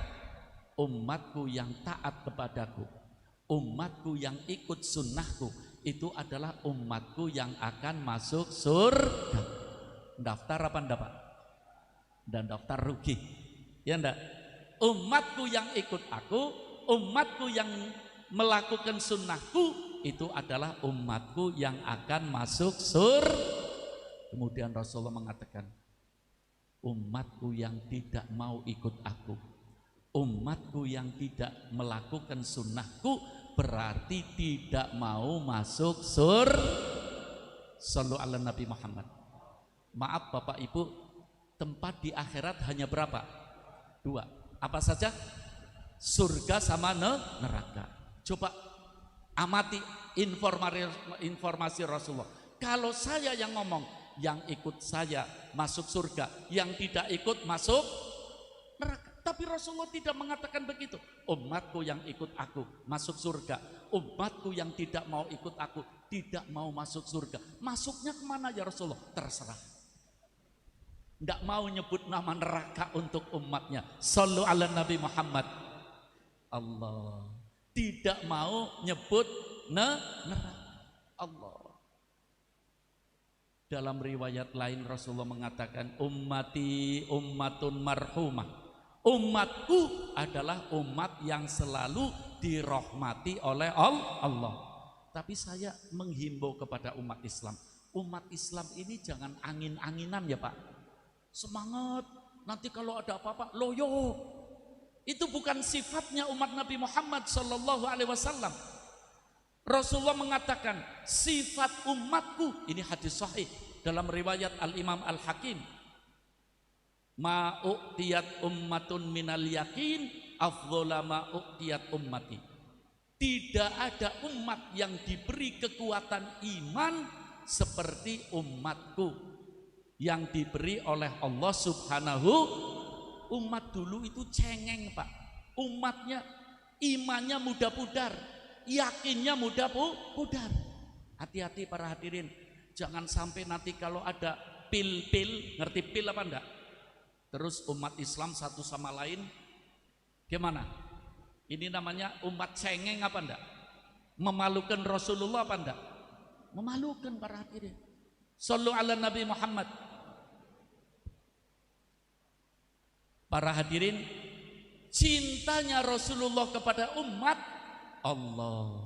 umatku yang taat kepadaku, umatku yang ikut sunnahku, itu adalah umatku yang akan masuk surga. Daftar apa enggak Pak? Dan daftar rugi, ya enggak? Umatku yang ikut aku, umatku yang melakukan sunnahku, itu adalah umatku yang akan masuk surga. Kemudian Rasulullah mengatakan, umatku yang tidak mau ikut aku, umatku yang tidak melakukan sunnahku, berarti tidak mau masuk surga. Sallu ala Nabi Muhammad. Maaf Bapak Ibu, tempat di akhirat hanya berapa? 2. Apa saja? Surga sama neraka. Coba amati informasi Rasulullah. Kalau saya yang ngomong, yang ikut saya masuk surga, yang tidak ikut masuk neraka. Tapi Rasulullah tidak mengatakan begitu. Umatku yang ikut aku masuk surga, umatku yang tidak mau ikut aku tidak mau masuk surga. Masuknya kemana ya Rasulullah? Terserah. Tidak mau nyebut nama neraka untuk umatnya. Sallu ala Nabi Muhammad. Allah tidak mau nyebut neraka. Allah. Dalam riwayat lain Rasulullah mengatakan, ummati ummatun marhumah. Umatku adalah umat yang selalu dirahmati oleh Allah. Tapi saya menghimbau kepada umat Islam. Umat Islam ini jangan angin-anginan ya Pak. Semangat, nanti kalau ada apa-apa loyo. Itu bukan sifatnya umat Nabi Muhammad sallallahu alaihi wasallam. Rasulullah mengatakan, sifat umatku, ini hadis sahih dalam riwayat Al-Imam Al-Hakim, ma'u'tiyat ummatun minal yakin afdhala ma'u'tiyat ummati. Tidak ada umat yang diberi kekuatan iman seperti umatku yang diberi oleh Allah Subhanahu. Umat dulu itu cengeng Pak, umatnya imannya mudah pudar, yakinnya mudah pudar. Hati-hati para hadirin, jangan sampai nanti kalau ada pil-pil, ngerti pil apa enggak? Terus umat Islam satu sama lain gimana? Ini namanya umat cengeng apa enggak? Memalukan Rasulullah apa enggak? Memalukan para hadirin. Sallu ala Nabi Muhammad. Para hadirin, cintanya Rasulullah kepada umat Allah.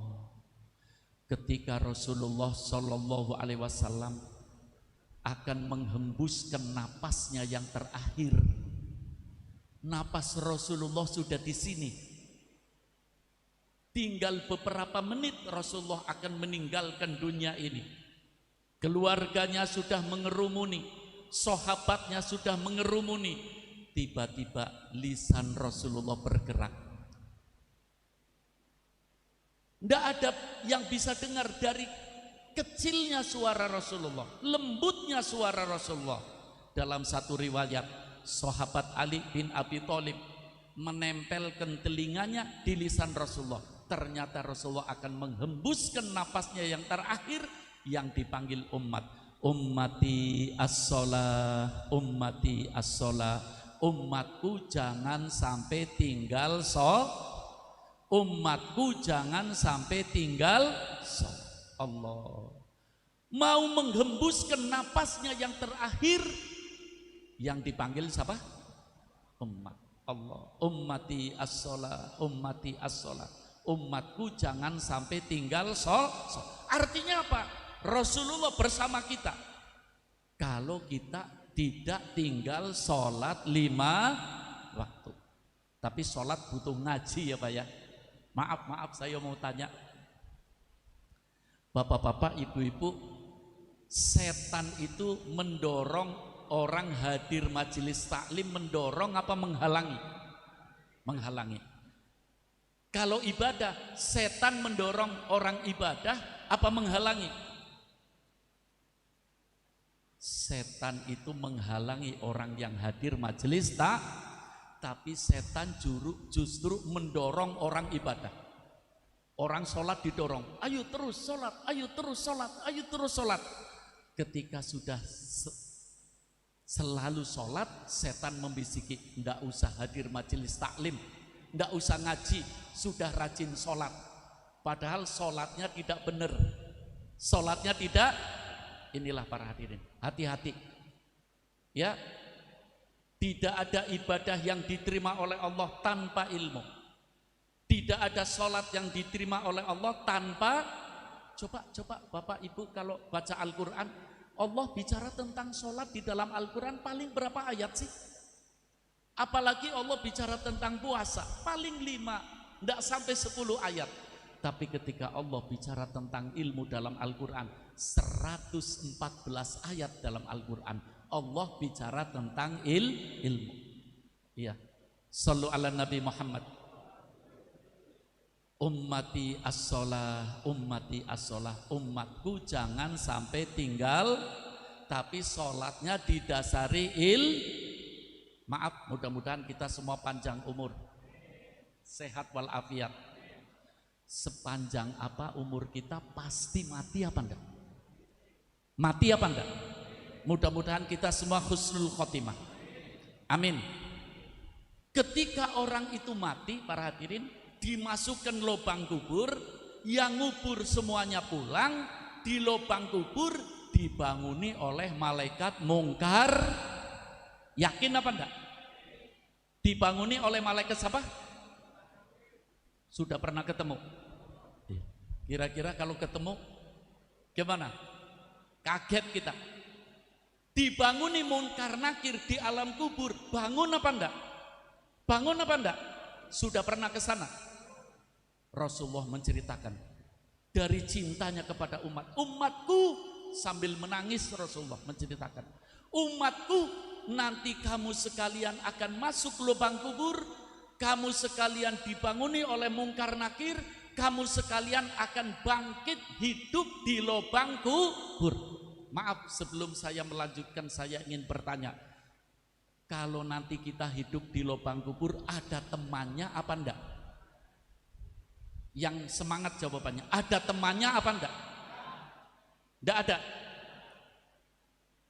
Ketika Rasulullah Shallallahu Alaihi Wasallam akan menghembuskan napasnya yang terakhir, napas Rasulullah sudah di sini. Tinggal beberapa menit Rasulullah akan meninggalkan dunia ini. Keluarganya sudah mengerumuni, sahabatnya sudah mengerumuni. Tiba-tiba lisan Rasulullah bergerak. Tidak ada yang bisa dengar dari kecilnya suara Rasulullah, lembutnya suara Rasulullah. Dalam satu riwayat, sahabat Ali bin Abi Thalib menempelkan telinganya di lisan Rasulullah. Ternyata Rasulullah akan menghembuskan napasnya yang terakhir yang dipanggil umat. Ummati as-sholah, ummati as-sholah. Umatku jangan sampai tinggal umatku jangan sampai tinggal Allah. Mau menghembuskan napasnya yang terakhir yang dipanggil siapa? Umat Allah. Ummati as-sholah, ummati as-sholah. Umatku jangan sampai tinggal Artinya apa? Rasulullah bersama kita. Kalau kita tidak tinggal sholat 5 waktu. Tapi sholat butuh ngaji ya Pak ya. Maaf saya mau tanya. Bapak-bapak, ibu-ibu, setan itu mendorong orang hadir majelis taklim, mendorong apa menghalangi? Menghalangi. Kalau ibadah, setan mendorong orang ibadah apa menghalangi? Setan itu menghalangi orang yang hadir majelis tapi setan justru mendorong orang ibadah. Orang sholat didorong, ayo terus sholat, ayo terus sholat, ayo terus sholat. Ketika sudah selalu sholat, setan membisiki, ndak usah hadir majelis taklim, ndak usah ngaji, sudah rajin sholat. Padahal sholatnya tidak benar, sholatnya tidak. Inilah para hadirin, hati-hati ya. Tidak ada ibadah yang diterima oleh Allah tanpa ilmu. Tidak ada sholat yang diterima oleh Allah tanpa. Coba Bapak Ibu kalau baca Al-Quran, Allah bicara tentang sholat di dalam Al-Quran paling berapa ayat sih? Apalagi Allah bicara tentang puasa paling 5, tidak sampai 10 ayat. Tapi ketika Allah bicara tentang ilmu dalam Al-Quran, 114 ayat dalam Al-Quran, Allah bicara tentang ilmu. Iya. Shallu ala Nabi Muhammad. Ummati as-sholah, ummati as-sholah. Umatku jangan sampai tinggal, tapi sholatnya didasari Maaf, mudah-mudahan kita semua panjang umur, sehat walafiat. Sepanjang apa umur kita pasti mati apa enggak? Mati apa enggak? Mudah-mudahan kita semua husnul khotimah. Amin. Ketika orang itu mati, para hadirin, dimasukkan lubang kubur, yang ngubur semuanya pulang, di lubang kubur dibanguni oleh malaikat mungkar. Yakin apa enggak? Dibanguni oleh malaikat siapa? Sudah pernah ketemu? Kira-kira kalau ketemu gimana? Kaget kita. Dibanguni munkar nakir di alam kubur, bangun apa enggak? Bangun apa enggak? Sudah pernah ke sana? Rasulullah menceritakan dari cintanya kepada umatku, sambil menangis Rasulullah menceritakan, umatku, nanti kamu sekalian akan masuk lubang kubur, kamu sekalian dibanguni oleh mungkar nakir, kamu sekalian akan bangkit hidup di lubang kubur. Maaf, sebelum saya melanjutkan, saya ingin bertanya, kalau nanti kita hidup di lubang kubur, ada temannya apa enggak? Yang semangat jawabannya, ada temannya apa enggak? Enggak ada.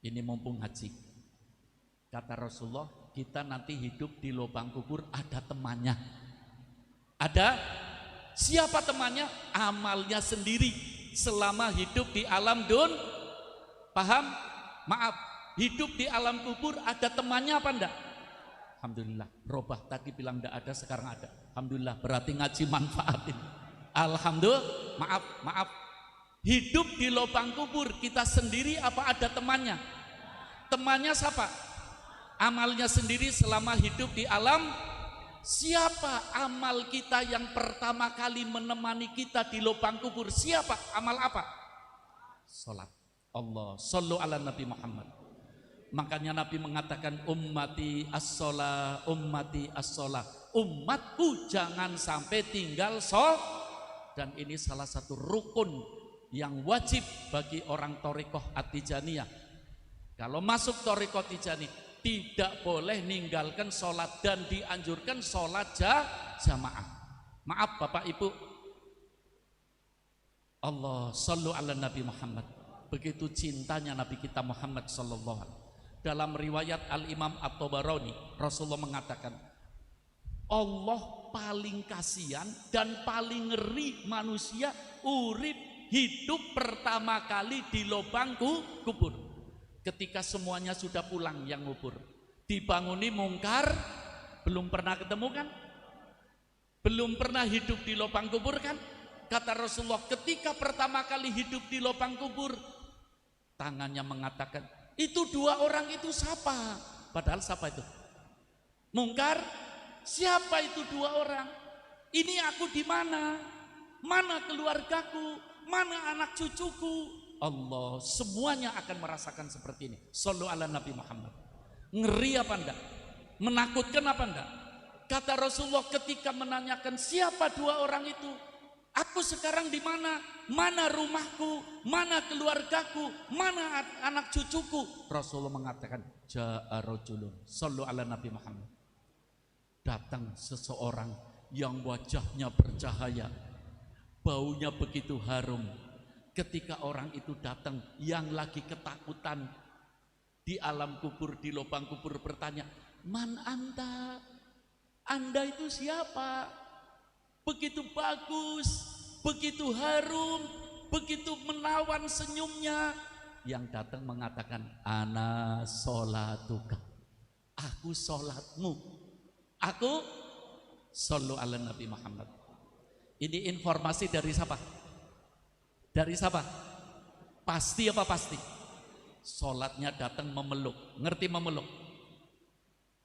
Ini mumpung haji, kata Rasulullah, kita nanti hidup di lubang kubur ada temannya. Ada. Siapa temannya? Amalnya sendiri selama hidup di alam Paham? Maaf, hidup di alam kubur ada temannya apa enggak? Alhamdulillah. Robah tadi bilang enggak ada, sekarang ada. Alhamdulillah, berarti ngaji manfaatin. Alhamdulillah. Maaf. Hidup di lubang kubur kita sendiri apa ada temannya? Temannya siapa? Amalnya sendiri selama hidup di alam. Siapa amal kita yang pertama kali menemani kita di lubang kubur? Siapa? Amal apa? Salat. Allah, sallu ala Nabi Muhammad. Makanya Nabi mengatakan ummati as-sholah, ummati as-sholah. Umatku jangan sampai tinggal sholat. Dan ini salah satu rukun yang wajib bagi orang Thariqah At-Tijaniyah. Kalau masuk Thariqah Tijaniyah, tidak boleh ninggalkan sholat dan dianjurkan sholat jamaah. Maaf Bapak Ibu, Allah sallu ala Nabi Muhammad. Begitu cintanya Nabi kita Muhammad sallallahu alaihi wasallam. Dalam riwayat Al-Imam At-Tabarani, Rasulullah mengatakan, Allah paling kasihan dan paling ngeri manusia urip hidup pertama kali di lubang kubur. Ketika semuanya sudah pulang yang ngubur, dibanguni mungkar, belum pernah ketemu kan? Belum pernah hidup di lubang kubur kan? Kata Rasulullah, ketika pertama kali hidup di lubang kubur, tangannya mengatakan, itu dua orang itu siapa? Padahal siapa itu? Mungkar. Siapa itu dua orang? Ini aku di mana? Mana keluargaku? Mana anak cucuku? Allah, semuanya akan merasakan seperti ini. Shallu ala Nabi Muhammad. Ngeri apa enggak? Menakutkan apa enggak? Kata Rasulullah ketika menanyakan siapa dua orang itu, aku sekarang di mana? Mana rumahku? Mana keluargaku? Mana anak cucuku? Rasulullah mengatakan, ja'a rajulun. Shallu ala Nabi Muhammad. Datang seseorang yang wajahnya bercahaya, baunya begitu harum. Ketika orang itu datang, yang lagi ketakutan di alam kubur, di lubang kubur, bertanya, man anta? Anda itu siapa? Begitu bagus, begitu harum, begitu menawan senyumnya. Yang datang mengatakan, ana sholatuka, aku sholatmu. Aku shollu ala Nabi Muhammad. Ini informasi dari siapa? Dari siapa? Pasti apa pasti? Sholatnya datang memeluk. Ngerti memeluk?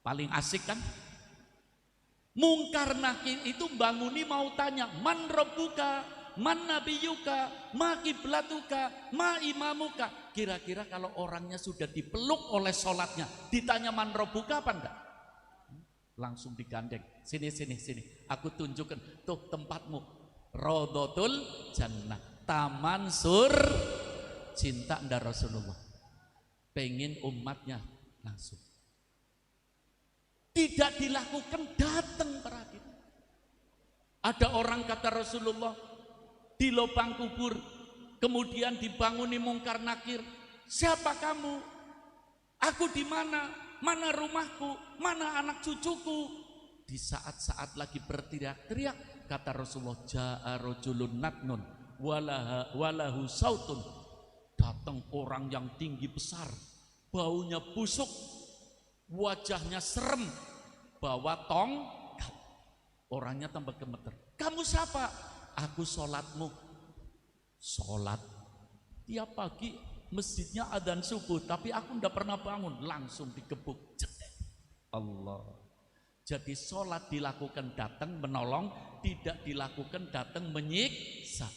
Paling asik kan? Mungkar nakir itu banguni mau tanya, man rabbuka, man nabiyuka, ma kiblatuka, ma imamuka. Kira-kira kalau orangnya sudah dipeluk oleh sholatnya, ditanya man rabbuka apa enggak? Langsung digandeng, sini, aku tunjukkan, tuh tempatmu, Raudhatul Jannah, taman sur cinta ndak Rasulullah. Pengen umatnya langsung. Tidak dilakukan, datang perhatian. Ada orang kata Rasulullah di lubang kubur, kemudian dibanguni mungkar nakir. Siapa kamu? Aku di mana? Mana rumahku? Mana anak cucuku? Di saat-saat lagi berteriak-teriak, kata Rasulullah, ja'a rajulun natnun walahu sautun. Datang orang yang tinggi besar, baunya busuk, wajahnya serem, bawa tongkat. Orangnya tambah gemeter. Kamu siapa? Aku sholatmu. Sholat tiap pagi masjidnya adzan subuh, tapi aku tidak pernah bangun, langsung digebuk. Allah. Jadi sholat dilakukan datang menolong, tidak dilakukan datang menyiksa.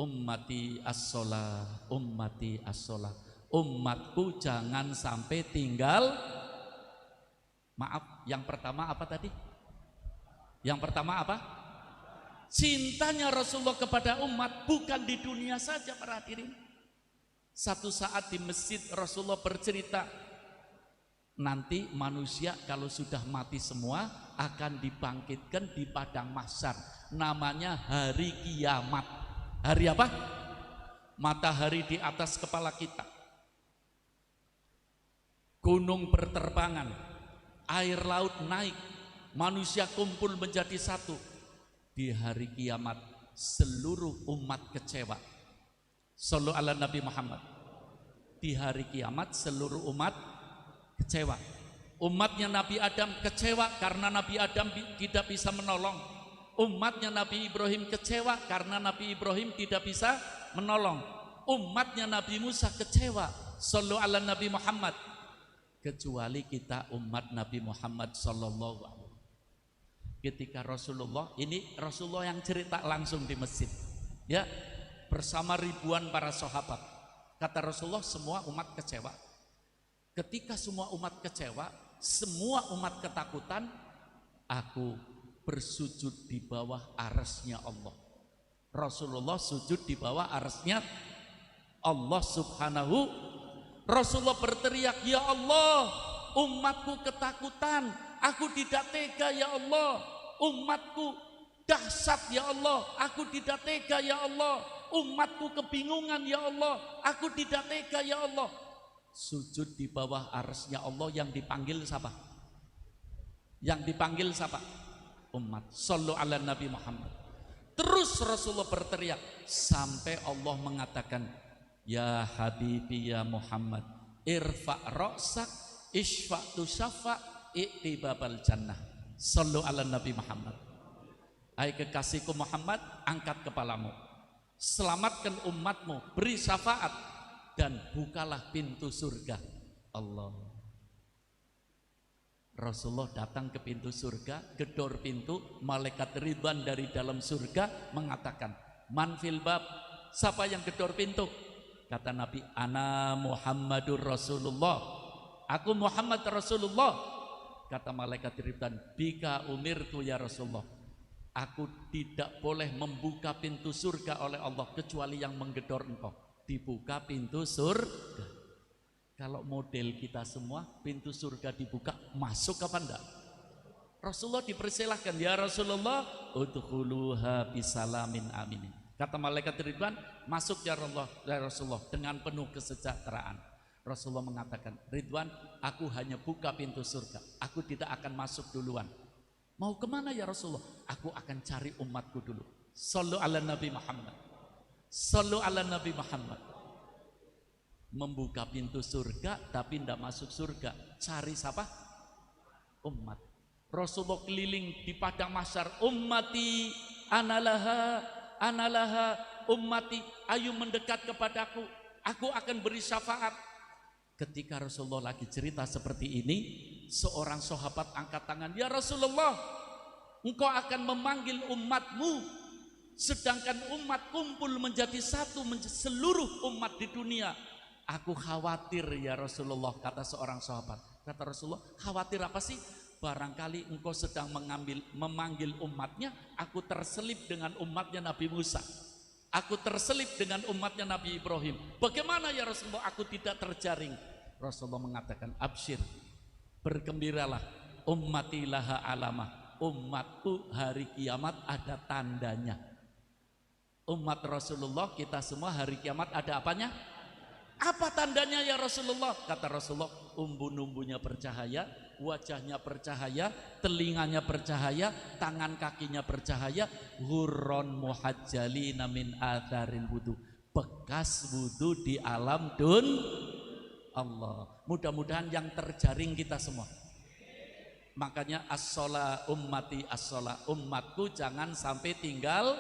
Ummati as-sholah, ummati as-sholah. Umatku jangan sampai tinggal. Maaf, yang pertama apa tadi? Yang pertama apa? Cintanya Rasulullah kepada umat bukan di dunia saja, para hadirin. Satu saat di masjid Rasulullah bercerita, nanti manusia kalau sudah mati semua akan dibangkitkan di padang mahsyar, namanya hari kiamat. Hari apa? Matahari di atas kepala kita, gunung berterbangan, air laut naik, manusia kumpul menjadi satu. Di hari kiamat seluruh umat kecewa. Shallu ala Nabi Muhammad. Di hari kiamat seluruh umat kecewa. Umatnya Nabi Adam kecewa karena Nabi Adam tidak bisa menolong. Umatnya Nabi Ibrahim kecewa karena Nabi Ibrahim tidak bisa menolong. Umatnya Nabi Musa kecewa. Shallu ala Nabi Muhammad. Kecuali kita umat Nabi Muhammad sallallahu alaihi wasallam. Ketika Rasulullah, ini Rasulullah yang cerita langsung di masjid, ya, bersama ribuan para sahabat. Kata Rasulullah, semua umat kecewa. Ketika semua umat kecewa, semua umat ketakutan, aku bersujud di bawah arasnya Allah. Rasulullah sujud di bawah arasnya Allah subhanahu. Rasulullah berteriak, ya Allah, umatku ketakutan, aku tidak tega ya Allah. Umatku dahsyat ya Allah, aku tidak tega ya Allah. Umatku kebingungan ya Allah, aku tidak tega ya Allah. Sujud di bawah arasnya Allah, yang dipanggil siapa? Yang dipanggil siapa? Umat. Shallu ala Nabi Muhammad. Terus Rasulullah berteriak sampai Allah mengatakan, ya Habibi ya Muhammad, irfa' ra'sak isfa' tu syafa' i'tibabal jannah. Shallu ala Nabi Muhammad. Hai kekasihku Muhammad, angkat kepalamu, selamatkan umatmu, beri syafaat, dan bukalah pintu surga. Allah. Rasulullah datang ke pintu surga, gedor pintu, malaikat Ridwan dari dalam surga mengatakan, man fil bab, siapa yang gedor pintu? Kata Nabi, ana Muhammadur Rasulullah, aku Muhammad Rasulullah. Kata malaikat Ridwan, bika umirtu ya Rasulullah, aku tidak boleh membuka pintu surga oleh Allah kecuali yang menggedor engkau. Dibuka pintu surga. Kalau model kita semua, pintu surga dibuka, masuk apa enggak? Rasulullah dipersilahkan, ya Rasulullah, udkhuluha bisalamin aminin. Kata malaikat Ridwan, masuk ya Rasulullah dengan penuh kesejahteraan. Rasulullah mengatakan, Ridwan, aku hanya buka pintu surga, aku tidak akan masuk duluan. Mau kemana ya Rasulullah? Aku akan cari umatku dulu. Sallu ala Nabi Muhammad. Sallu ala Nabi Muhammad. Membuka pintu surga tapi tidak masuk surga. Cari siapa? Umat. Rasulullah keliling di padang mahsyar, ummati analaha, analaha, ummati, ayo mendekat kepadaku, aku akan beri syafaat. Ketika Rasulullah lagi cerita seperti ini, seorang sahabat angkat tangan, ya Rasulullah, engkau akan memanggil umatmu, sedangkan umat kumpul menjadi satu, seluruh umat di dunia. Aku khawatir ya Rasulullah, kata seorang sahabat. Kata Rasulullah, khawatir apa sih? Barangkali engkau sedang memanggil umatnya, aku terselip dengan umatnya Nabi Musa, aku terselip dengan umatnya Nabi Ibrahim. Bagaimana ya Rasulullah, aku tidak terjaring? Rasulullah mengatakan, absyir, bergembiralah, ummati laha alamah, umatku hari kiamat ada tandanya. Umat Rasulullah, kita semua hari kiamat ada apanya? Apa tandanya ya Rasulullah? Kata Rasulullah, umbu-umbunya bercahaya, wajahnya bercahaya, telinganya bercahaya, tangan kakinya bercahaya, hurron muhajjalina min atharil wudu, bekas wudu di alam Allah. Mudah-mudahan yang terjaring kita semua. Makanya as-sholah ummati as-sholah, umatku jangan sampai tinggal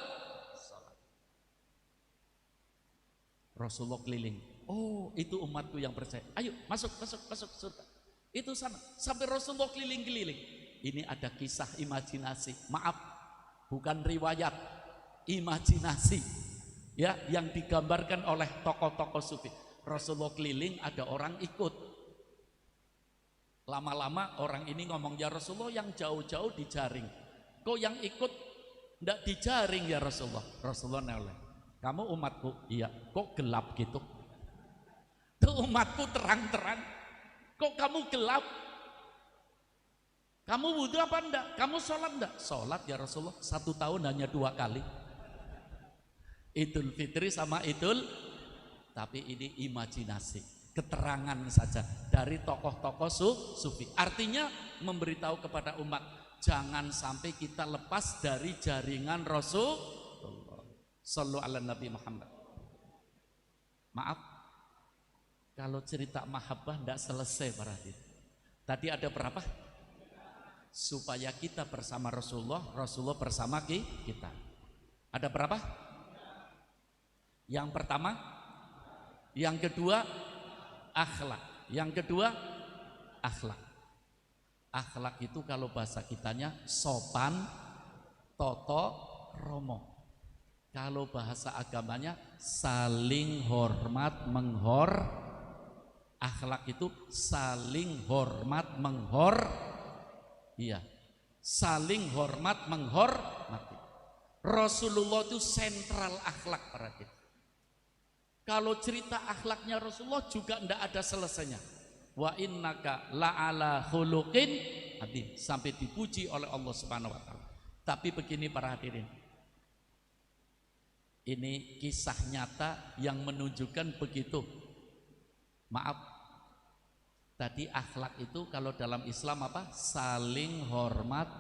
sholat. Rasulullah keliling, oh itu umatku yang percaya, ayo masuk surga. Itu sana, sampai Rasulullah keliling-keliling. Ini ada kisah imajinasi, maaf, bukan riwayat, imajinasi ya, yang digambarkan oleh tokoh-tokoh sufi. Rasulullah keliling, ada orang ikut. Lama-lama orang ini ngomong, ya Rasulullah, yang jauh-jauh dijaring, kok yang ikut ndak dijaring ya Rasulullah? Rasulullah noleh, kamu umatku? Iya. Kok gelap gitu? Tuh umatku terang-terang, kok kamu gelap? Kamu wudhu apa enggak? Kamu sholat enggak? Sholat ya Rasulullah, 1 tahun hanya 2 kali, Idul Fitri sama Idul. Tapi ini imajinasi, keterangan saja dari tokoh-tokoh sufi. Artinya memberitahu kepada umat, jangan sampai kita lepas dari jaringan Rasulullah. Sallu ala Nabi Muhammad. Maaf, kalau cerita mahabbah tidak selesai para hadirin. Tadi ada berapa? Supaya kita bersama Rasulullah, Rasulullah bersama kita. Ada berapa? Yang pertama, yang kedua akhlak, yang kedua akhlak. Akhlak itu kalau bahasa kitanya sopan, toto, romo. Kalau bahasa agamanya saling hormat, akhlak itu saling hormat, iya, saling hormat, menghormati. Rasulullah itu sentral akhlak para kita. Kalau cerita akhlaknya Rasulullah juga tidak ada selesainya. Wa innaka la'ala khuluqin adzim, sampai dipuji oleh Allah Subhanahu wa taala. Tapi begini para hadirin, ini kisah nyata yang menunjukkan begitu. Maaf, tadi akhlak itu kalau dalam Islam apa? Saling hormat,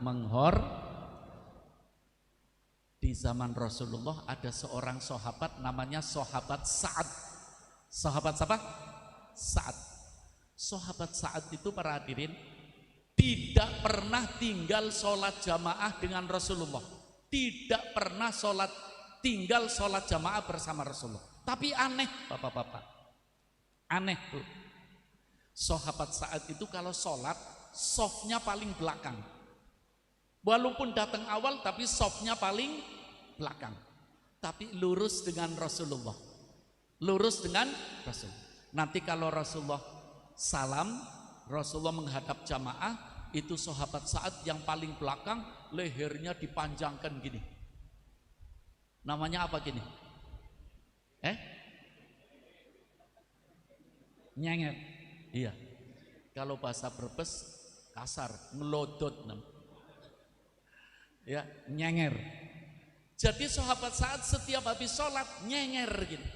Di zaman Rasulullah ada seorang sahabat namanya sahabat Sa'ad. Sahabat siapa? Sa'ad. Sahabat Sa'ad itu para hadirin tidak pernah tinggal sholat jamaah dengan Rasulullah. Tidak pernah tinggal sholat jamaah bersama Rasulullah. Tapi aneh bapak-bapak, aneh tuh. Sahabat Sa'ad itu kalau sholat, softnya paling belakang. Walaupun datang awal, tapi softnya paling belakang. Tapi lurus dengan Rasulullah. Lurus dengan Rasul. Nanti kalau Rasulullah salam, Rasulullah menghadap jamaah, itu sahabat Sa'ad yang paling belakang, lehernya dipanjangkan gini. Namanya apa gini? Nyenger. Iya. Kalau bahasa Brebes kasar, ngelodot. Ya, nyenger. Jadi sahabat Sa'ad setiap habis sholat nyenger gini.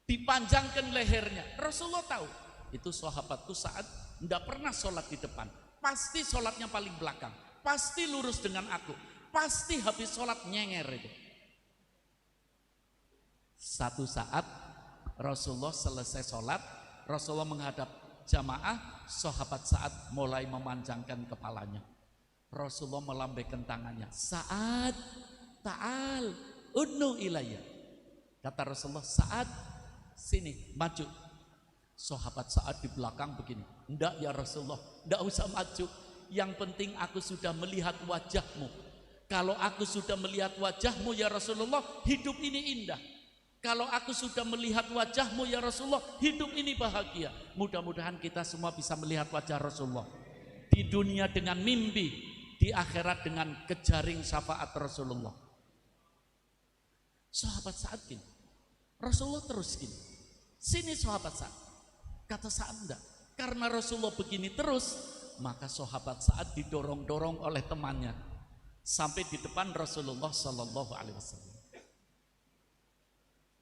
Dipanjangkan lehernya. Rasulullah tahu, itu sahabatku Sa'ad tidak pernah sholat di depan. Pasti sholatnya paling belakang. Pasti lurus dengan aku. Pasti habis sholat nyenger itu. Satu saat Rasulullah selesai sholat, Rasulullah menghadap jamaah, sahabat Sa'ad mulai memanjangkan kepalanya. Rasulullah melambaikan tangannya, Sa'ad, ta'al, udnu ilayya. Kata Rasulullah, Sa'ad, sini, maju. Sahabat Sa'ad di belakang begini, enggak ya Rasulullah, enggak usah maju. Yang penting aku sudah melihat wajahmu. Kalau aku sudah melihat wajahmu ya Rasulullah, hidup ini indah. Kalau aku sudah melihat wajahmu ya Rasulullah, hidup ini bahagia. Mudah-mudahan kita semua bisa melihat wajah Rasulullah. Di dunia dengan mimpi, di akhirat dengan kejaring syafaat Rasulullah. Sahabat Sa'ad gini, Rasulullah terus gini, sini sahabat Sa'ad. Kata Sa'ad enggak, karena Rasulullah begini terus, maka sahabat Sa'ad didorong-dorong oleh temannya sampai di depan Rasulullah Sallallahu Alaihi Wasallam.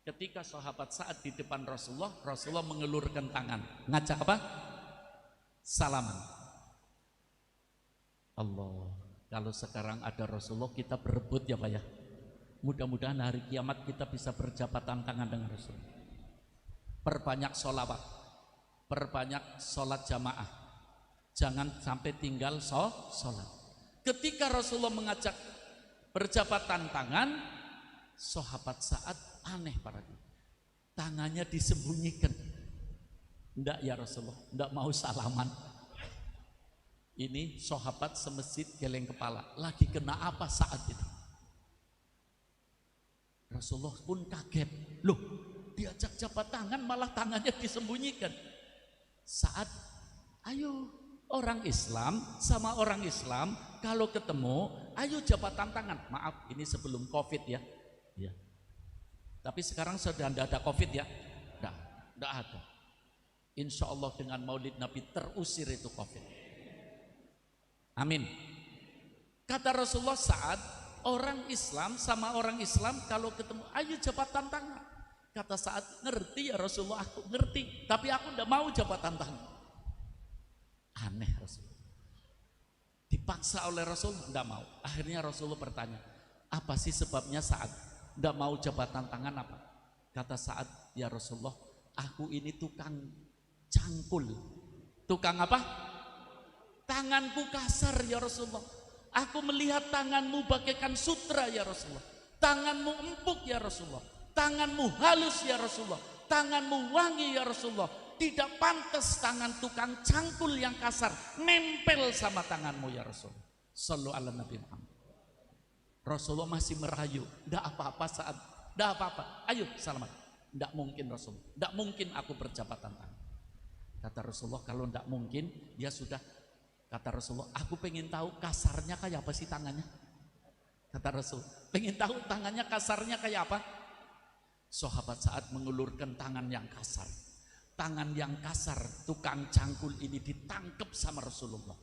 Ketika sahabat Sa'ad di depan Rasulullah, Rasulullah mengelurkan tangan. Ngajak apa? Salaman. Allah, kalau sekarang ada Rasulullah kita berebut ya Pak ya. Mudah-mudahan hari kiamat kita bisa berjabatan tangan dengan Rasul. Perbanyak sholawat, perbanyak sholat jamaah. Jangan sampai tinggal sholat. Ketika Rasulullah mengajak berjabatan tangan, sahabat Sa'ad aneh para tangannya disembunyikan. Enggak ya Rasulullah, enggak mau salaman. Ini sahabat semasjid geleng kepala. Lagi kena apa saat itu? Rasulullah pun kaget. Loh, diajak jabat tangan malah tangannya disembunyikan. Saat, ayo orang Islam sama orang Islam kalau ketemu, ayo jabatan tangan. Maaf, ini sebelum Covid ya. Ya. Tapi sekarang sudah tidak ada Covid ya. Tidak ada. Insya Allah dengan maulid Nabi terusir itu Covid. Amin. Kata Rasulullah Sa'ad, orang Islam sama orang Islam kalau ketemu, ayo jabatan tangan. Kata Sa'ad, ngerti ya Rasulullah, aku ngerti, tapi aku tidak mau jabatan tangan. Aneh Rasulullah. Dipaksa oleh Rasul, tidak mau. Akhirnya Rasulullah bertanya, apa sih sebabnya Sa'ad tidak mau jabatan tangan apa? Kata Sa'ad, ya Rasulullah, aku ini tukang cangkul. Tukang apa? Tanganku kasar ya Rasulullah. Aku melihat tanganmu bagaikan sutra ya Rasulullah. Tanganmu empuk ya Rasulullah. Tanganmu halus ya Rasulullah. Tanganmu wangi ya Rasulullah. Tidak pantas tangan tukang cangkul yang kasar nempel sama tanganmu ya Rasulullah. Sallu ala Nabi Muhammad. Rasulullah masih merayu, tidak apa-apa Saat, tidak apa-apa, ayo selamat. Tidak mungkin Rasulullah, tidak mungkin aku berjabatan tangan. Kata Rasulullah, kalau tidak mungkin, ya sudah. Kata Rasulullah, aku pengen tahu kasarnya kayak apa sih tangannya. Kata Rasul, pengen tahu tangannya kasarnya kayak apa. Sahabat Sa'ad mengulurkan tangan yang kasar. Tangan yang kasar, tukang cangkul ini ditangkap sama Rasulullah.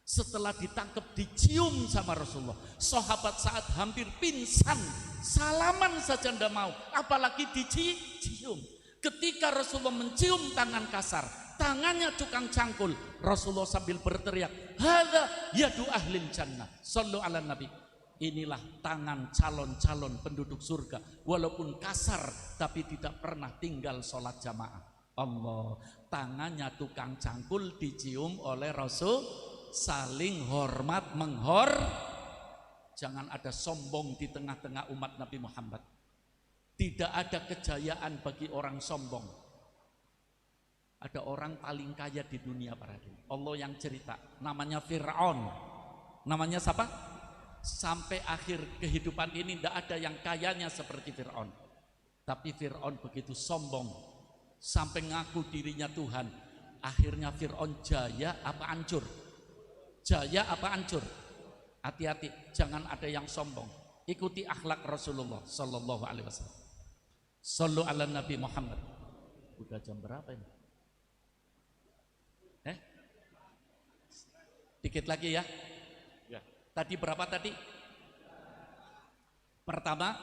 Setelah ditangkap dicium sama Rasulullah, sahabat Sa'ad hampir pingsan, salaman saja tidak mau, apalagi dicium. Ketika Rasulullah mencium tangan kasar, tangannya tukang cangkul, Rasulullah sambil berteriak, hadza yadu ahlil jannah, sallu ala nabi. Inilah tangan calon-calon penduduk surga, walaupun kasar tapi tidak pernah tinggal sholat jamaah. Allah, tangannya tukang cangkul dicium oleh Rasul, saling hormat Jangan ada sombong di tengah-tengah umat Nabi Muhammad. Tidak ada kejayaan bagi orang sombong. Ada orang paling kaya di dunia para hadirin. Allah yang cerita, namanya Fir'aun. Namanya siapa? Sampai akhir kehidupan ini tidak ada yang kayanya seperti Fir'aun. Tapi Fir'aun begitu sombong sampai ngaku dirinya Tuhan. Akhirnya Fir'aun jaya apa hancur? Jaya apa hancur? Hati-hati, jangan ada yang sombong. Ikuti akhlak Rasulullah sallallahu alaihi wasallam. Sallu ala Nabi Muhammad. Udah jam berapa ini? Dikit lagi ya. Ya. Tadi berapa tadi? Pertama,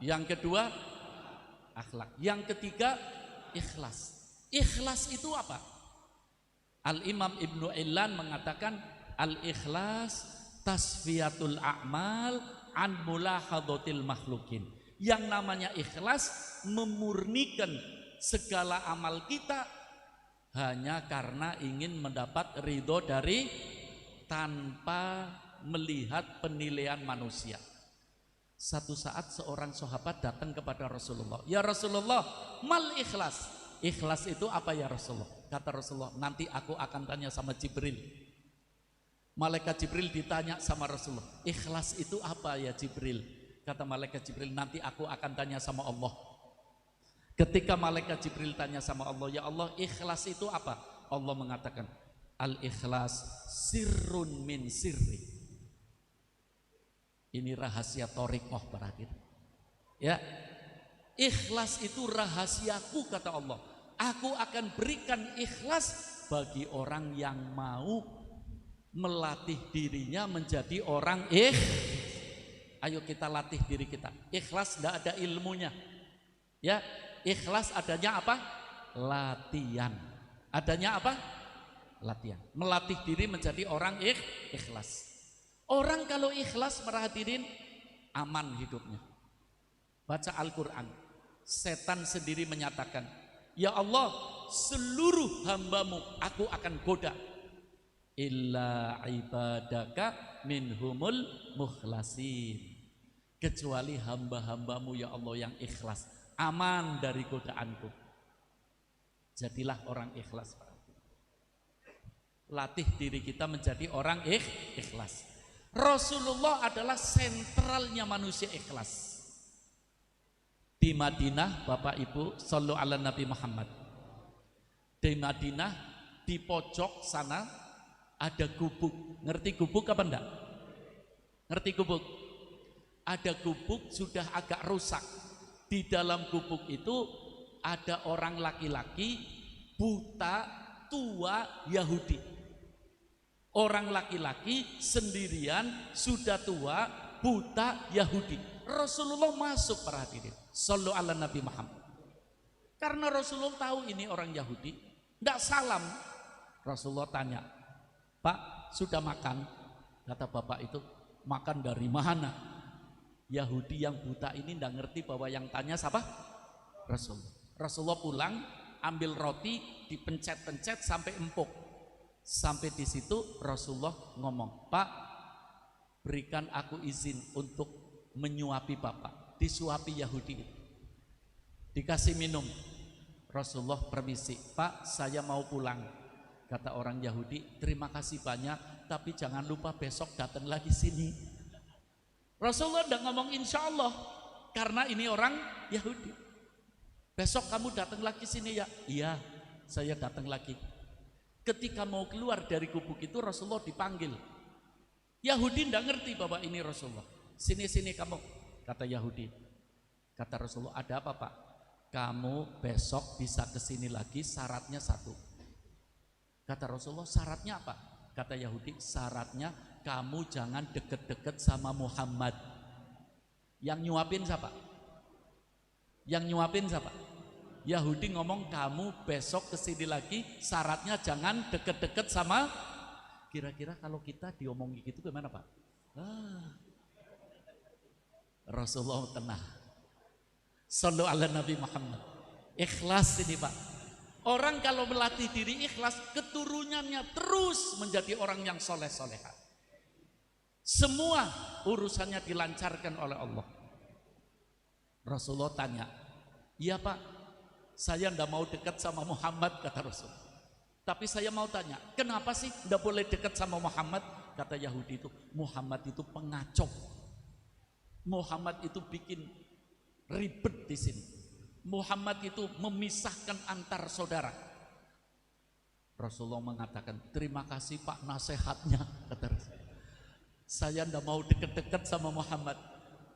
yang kedua akhlak, yang ketiga ikhlas. Ikhlas itu apa? Al-Imam Ibnu Illan mengatakan al-ikhlas tasfiyatul a'mal an mulahadhatil makhlukin. Yang namanya ikhlas memurnikan segala amal kita hanya karena ingin mendapat ridho dari tanpa melihat penilaian manusia. Satu saat seorang sahabat datang kepada Rasulullah, "Ya Rasulullah, mal ikhlas?" Ikhlas itu apa ya Rasulullah? Kata Rasulullah, "Nanti aku akan tanya sama Jibril." Malaikat Jibril ditanya sama Rasulullah, "Ikhlas itu apa ya Jibril?" Kata malaikat Jibril, "Nanti aku akan tanya sama Allah." Ketika malaikat Jibril tanya sama Allah, "Ya Allah, ikhlas itu apa?" Allah mengatakan, "Al-ikhlas sirrun min sirri." Ini rahasia thariqah para hadirin. Ya, ikhlas itu rahasiaku kata Allah. Aku akan berikan ikhlas bagi orang yang mau melatih dirinya menjadi orang Ayo kita latih diri kita. Ikhlas tidak ada ilmunya. Ya, ikhlas adanya apa? Latihan. Adanya apa? Latihan. Melatih diri menjadi orang ikhlas. Orang kalau ikhlas para hadirin aman hidupnya. Baca Al-Quran, setan sendiri menyatakan, "Ya Allah, seluruh hambamu aku akan goda, illa ibadaka minhumul mukhlasin." Kecuali hamba-hambamu ya Allah yang ikhlas, aman dari godaanku. Jadilah orang ikhlas. Latih diri kita menjadi orang ikhlas. Rasulullah adalah sentralnya manusia ikhlas. Di Madinah, Bapak Ibu, sallu ala Nabi Muhammad. Di Madinah, di pojok sana ada gubuk. Ngerti gubuk apa enggak? Ngerti gubuk? Ada gubuk sudah agak rusak. Di dalam gubuk itu ada orang laki-laki buta, tua, Yahudi. Orang laki-laki sendirian, sudah tua, buta, Yahudi. Rasulullah masuk para hadirin. Sallu ala Nabi Muhammad. Karena Rasulullah tahu ini orang Yahudi, tidak salam. Rasulullah tanya, "Pak, sudah makan?" Kata bapak itu, "Makan dari mana?" Yahudi yang buta ini tidak ngerti bahwa yang tanya siapa? Rasulullah. Rasulullah pulang, ambil roti, dipencet-pencet sampai empuk. Sampai di situ Rasulullah ngomong, "Pak, berikan aku izin untuk menyuapi bapak." Disuapi Yahudi itu, dikasih minum. Rasulullah permisi, "Pak, saya mau pulang." Kata orang Yahudi, "Terima kasih banyak, tapi jangan lupa besok datang lagi sini." Rasulullah tidak ngomong insya Allah, karena ini orang Yahudi. "Besok kamu datang lagi sini ya?" "Iya, saya datang lagi." Ketika mau keluar dari gubuk itu Rasulullah dipanggil. Yahudi tidak ngerti bahwa ini Rasulullah. "Sini kamu," kata Yahudi. Kata Rasulullah, "Ada apa Pak?" "Kamu besok bisa kesini lagi, syaratnya satu." Kata Rasulullah, "Syaratnya apa?" Kata Yahudi, "Syaratnya kamu jangan deket-deket sama Muhammad." Yang nyuapin siapa? Yang nyuapin siapa? Yahudi ngomong, "Kamu besok kesini lagi, syaratnya jangan deket-deket sama." Kira-kira kalau kita diomongi gitu gimana Pak? Rasulullah tenang. Sallu ala Nabi Muhammad. Ikhlas ini Pak. Orang kalau melatih diri ikhlas, keturunannya terus menjadi orang yang soleh-soleha. Semua urusannya dilancarkan oleh Allah. Rasulullah tanya, iya Pak, saya tidak mau dekat sama Muhammad, kata Rasul. Tapi saya mau tanya, kenapa sih tidak boleh dekat sama Muhammad? Kata Yahudi itu, Muhammad itu pengacau. Muhammad itu bikin ribet di sini. Muhammad itu memisahkan antar saudara. Rasulullah mengatakan, terima kasih Pak nasihatnya, kata Rasul. Saya tidak mau dekat-dekat sama Muhammad.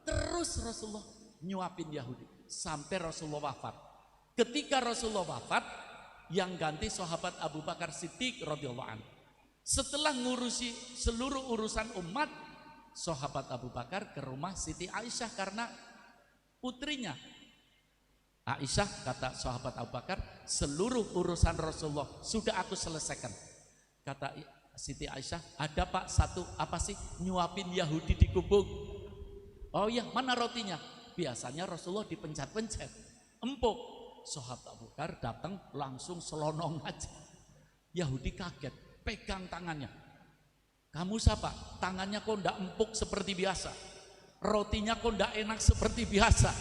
Terus Rasulullah nyuapin Yahudi sampai Rasulullah wafat. Ketika Rasulullah wafat, yang ganti sahabat Abu Bakar Siddiq radhiyallahu anhu. Setelah ngurusi seluruh urusan umat, sahabat Abu Bakar ke rumah Siti Aisyah karena putrinya. Aisyah, kata sahabat Abu Bakar, seluruh urusan Rasulullah sudah aku selesaikan. Kata Siti Aisyah, ada Pak satu apa sih nyuapin Yahudi di gubuk. Oh iya, mana rotinya? Biasanya Rasulullah dipencet-pencet, empuk. Sahabat Abu Bakar datang langsung selonong aja. Yahudi kaget, pegang tangannya. Kamu siapa? Tangannya kok ndak empuk seperti biasa. Rotinya kok ndak enak seperti biasa.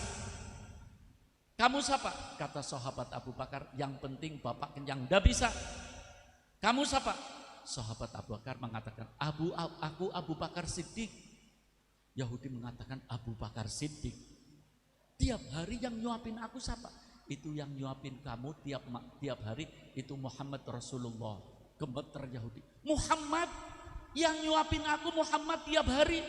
Kamu siapa? Kata sahabat Abu Bakar, yang penting bapak kenyang. Ndak bisa. Kamu siapa? Sahabat Abu Bakar mengatakan, aku Abu Bakar Siddiq. Yahudi mengatakan, Abu Bakar Siddiq. Tiap hari yang nyuapin aku siapa? Itu yang nyuapin kamu tiap hari itu Muhammad Rasulullah. Gemeter Yahudi. Muhammad yang nyuapin aku Muhammad tiap hari.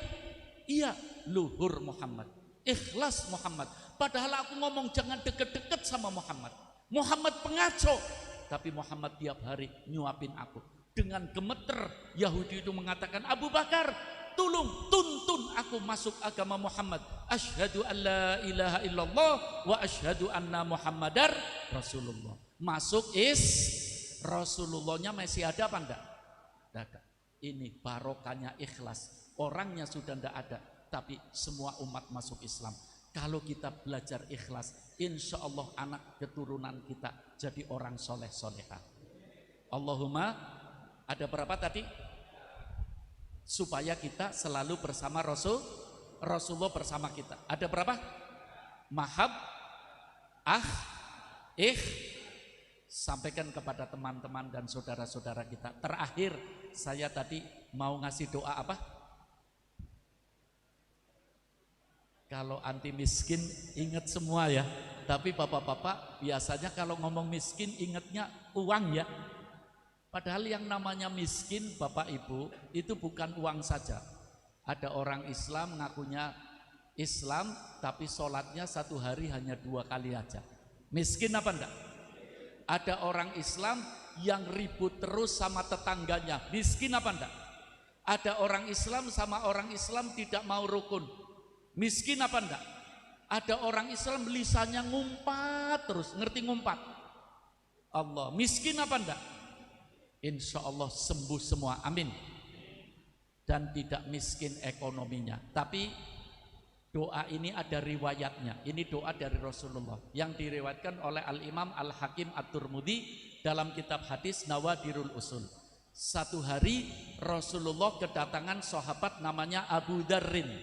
Iya, luhur Muhammad, ikhlas Muhammad. Padahal aku ngomong jangan deket-deket sama Muhammad. Muhammad pengacau, tapi Muhammad tiap hari nyuapin aku. Dengan gemeter Yahudi itu mengatakan, Abu Bakar, tolong tuntun aku masuk agama Muhammad. Asyhadu an la ilaha illallah wa asyhadu anna Muhammadar Rasulullah. Masuk Rasulullahnya masih ada apa enggak? Enggak ada. Ini barokahnya ikhlas. Orangnya sudah enggak ada, tapi semua umat masuk Islam. Kalau kita belajar ikhlas, insya Allah anak keturunan kita jadi orang soleh-soleha. Allahumma, ada berapa tadi? Supaya kita selalu bersama Rasulullah bersama kita. Ada berapa? Mahab, sampaikan kepada teman-teman dan saudara-saudara kita. Terakhir, saya tadi mau ngasih doa apa? Kalau anti miskin ingat semua ya. Tapi bapak-bapak biasanya kalau ngomong miskin ingatnya uang ya. Padahal yang namanya miskin Bapak Ibu itu bukan uang saja. Ada orang Islam ngakunya Islam tapi sholatnya satu hari hanya 2 kali aja. Miskin apa enggak? Ada orang Islam yang ribut terus sama tetangganya. Miskin apa enggak? Ada orang Islam sama orang Islam tidak mau rukun. Miskin apa enggak? Ada orang Islam lisannya ngumpat terus. Ngerti ngumpat? Allah. Miskin apa enggak? Insya Allah sembuh semua, amin. Dan tidak miskin ekonominya. Tapi doa ini ada riwayatnya. Ini doa dari Rasulullah yang diriwayatkan oleh Al-Imam Al-Hakim At-Tirmidzi dalam kitab hadis Nawadirul Usul. Satu hari Rasulullah kedatangan sahabat namanya Abu Dzarrin.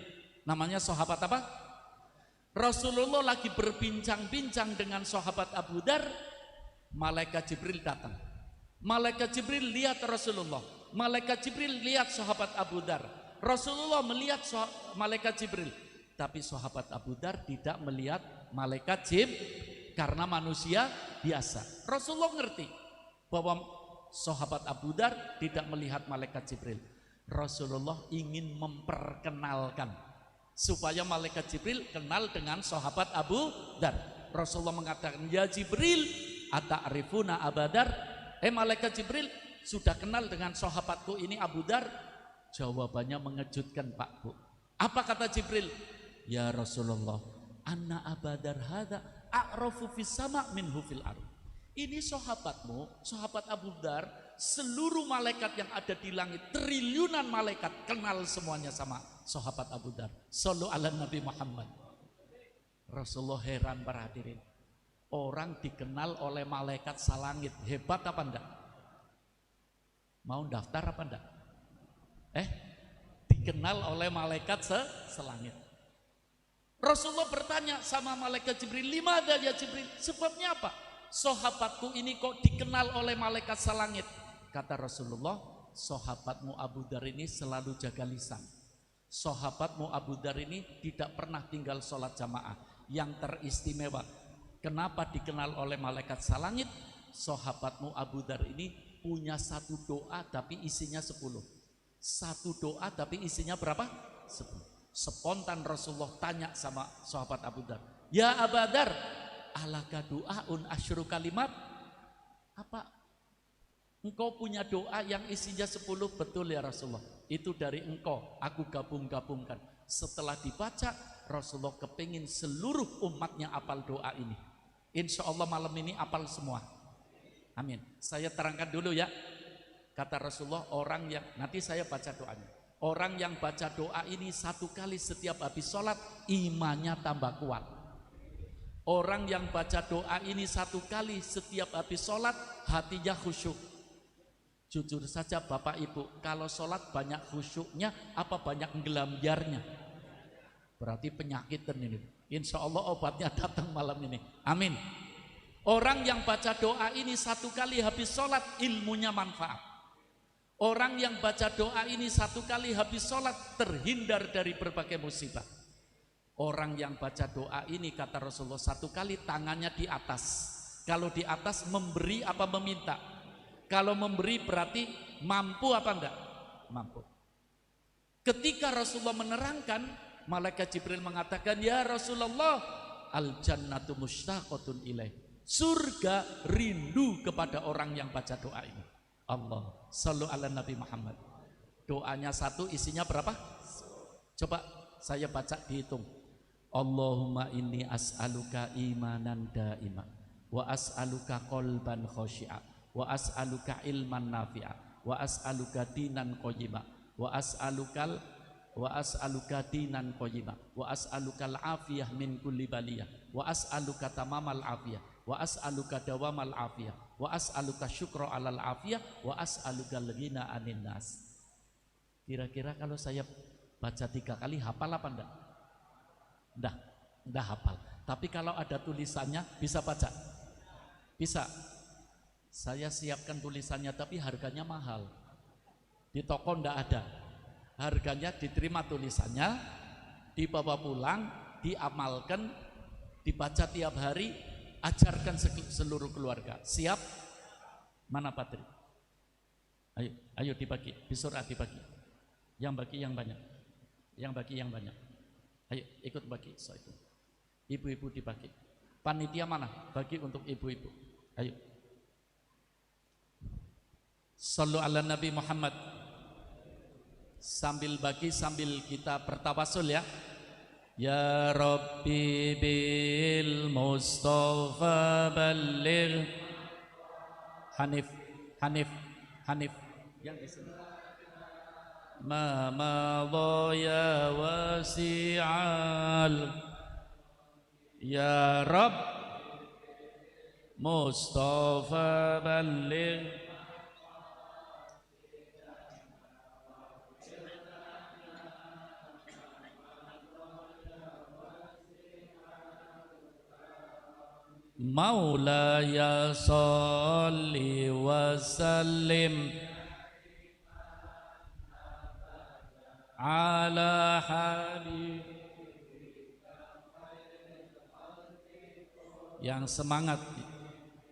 Namanya sahabat apa? Rasulullah lagi berbincang-bincang dengan sahabat Abu Dzar. Malaikat Jibril datang. Malaikat Jibril lihat Rasulullah. Malaikat Jibril lihat sahabat Abu Dzar. Rasulullah melihat malaikat Jibril. Tapi sahabat Abu Dzar tidak melihat malaikat Jibril karena manusia biasa. Rasulullah ngerti bahwa sahabat Abu Dzar tidak melihat malaikat Jibril. Rasulullah ingin memperkenalkan supaya malaikat Jibril kenal dengan sahabat Abu Dzar. Rasulullah mengatakan, ya Jibril, ata'rifuna Abu Dzar? Malaikat Jibril sudah kenal dengan sahabatku ini Abu Dzar? Jawabannya mengejutkan Pak Bu. Apa kata Jibril? Ya Rasulullah, anna Abu Dzar hadza a'rafu fis sama' minhu fil ardh. Ini sahabatmu, sahabat Abu Dzar, seluruh malaikat yang ada di langit, triliunan malaikat kenal semuanya sama sahabat Abu Dzar. Shallu ala Nabi Muhammad. Rasulullah heran para hadirin. Orang dikenal oleh malaikat salangit, hebat apa enggak? Mau daftar apa enggak? dikenal oleh malaikat selangit. Rasulullah bertanya sama malaikat Jibril, "Limadza ya Jibril?" Sebabnya apa? Sahabatku ini kok dikenal oleh malaikat selangit? Kata Rasulullah, sahabatmu Abu Dar ini selalu jaga lisan. Sahabatmu Abu Dar ini tidak pernah tinggal sholat jamaah. Yang teristimewa, kenapa dikenal oleh malaikat selangit? Sahabatmu Abu Dar ini punya satu doa tapi isinya 10. Satu doa tapi isinya berapa? 10. Spontan Rasulullah tanya sama sahabat Abu Dar, "Ya Abu Dar, alaka du'aun asyru kalimat?" Apa engkau punya doa yang isinya 10? Betul ya Rasulullah, itu dari engkau, aku gabung-gabungkan. Setelah dibaca, Rasulullah kepingin seluruh umatnya apal doa ini. Insya Allah malam ini apal semua. Amin. Saya terangkan dulu ya. Kata Rasulullah, orang yang, nanti saya baca doanya, orang yang baca doa ini satu kali setiap habis sholat, imannya tambah kuat. Orang yang baca doa ini satu kali setiap habis sholat, hatinya khusyuk. Jujur saja Bapak Ibu, kalau sholat banyak khusyuknya apa banyak gelambiarnya? Berarti penyakit ini. Insya Allah obatnya datang malam ini. Amin. Orang yang baca doa ini satu kali habis sholat, ilmunya manfaat. Orang yang baca doa ini satu kali habis sholat, terhindar dari berbagai musibah. Orang yang baca doa ini, kata Rasulullah, satu kali tangannya di atas. Kalau di atas memberi apa meminta? Kalau memberi berarti mampu apa enggak? Mampu. Ketika Rasulullah menerangkan, malaikat Jibril mengatakan, "Ya Rasulullah, al jannatu mushtaqatun ilaih." Surga rindu kepada orang yang baca doa ini. Allah, sallu ala Nabi Muhammad. Doanya satu, isinya berapa? Coba saya baca dihitung. Allahumma inni as'aluka imanan da'ima, wa as'aluka qalban khashi'a, wa as'aluka ilman nafi'a, wa as'aluka dinan qayyima, wa as'aluka dinan qayyima, wa as'alukal afiyah min kulli baliyah, wa as'aluka tamamal afiyah, wa as'aluka dawamal afiyah, wa as'aluka syukra alal afiyah, wa as'aluka ghina anin nas. Kira-kira kalau saya baca 3 kali hafal apa enggak? Enggak hafal. Tapi kalau ada tulisannya bisa baca? Bisa. Saya siapkan tulisannya tapi harganya mahal. Di toko enggak ada. Harganya diterima tulisannya, dibawa pulang, diamalkan, dibaca tiap hari, ajarkan seluruh keluarga. Siap? Mana Patri? Ayo dibagi, bisurah dibagi. Yang bagi yang banyak. Yang bagi yang banyak. Ayo ikut bagi. So itu. Ibu-ibu dibagi. Panitia mana? Bagi untuk ibu-ibu. Ayo. Sallu ala Nabi Muhammad. Sambil bagi sambil kita bertawasul ya. Ya Rabbi bil Mustafa balligh. Hanif yang di sini. Ma madha wasi'al. Ya Rabb Mustafa balligh. Maulaya salli wa sallim ala habib. Yang semangat.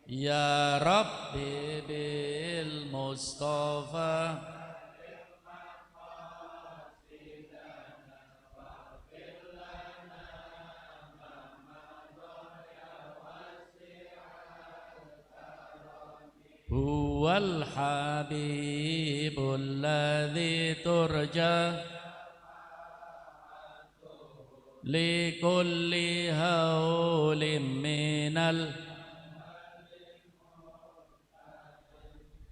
Ya Rabbi bil Mustafa. Huwal habibul ladzi turja li kulli haulim minal.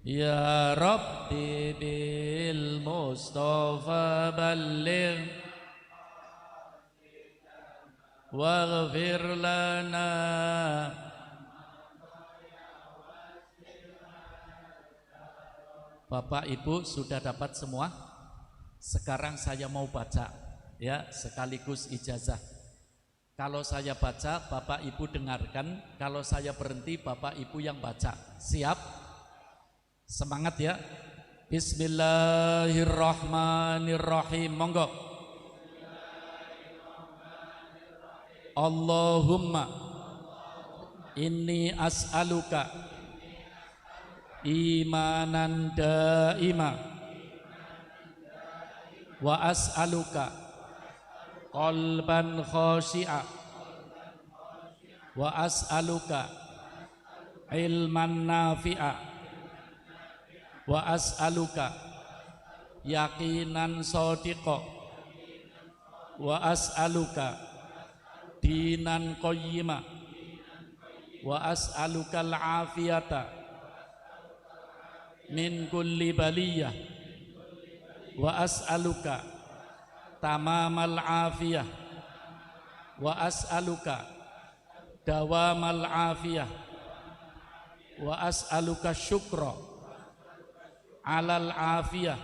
Ya Rabbi bil Mustafa balligh waghfir lana. Bapak Ibu sudah dapat semua? Sekarang saya mau baca ya, sekaligus ijazah. Kalau saya baca, Bapak Ibu dengarkan. Kalau saya berhenti, Bapak Ibu yang baca. Siap? Semangat ya. Bismillahirrahmanirrahim. Monggo. Allahumma inni as'aluka imanan daima wa as'aluka qalban khashi'a wa as'aluka ilman nafi'a wa as'aluka yaqinan shadiqa wa as'aluka dinan qayyima wa as'aluka al-afiyata min kulli baliyah wa as'aluka tamamal afiyah wa as'aluka dawamal afiyah wa as'aluka syukra alal afiyah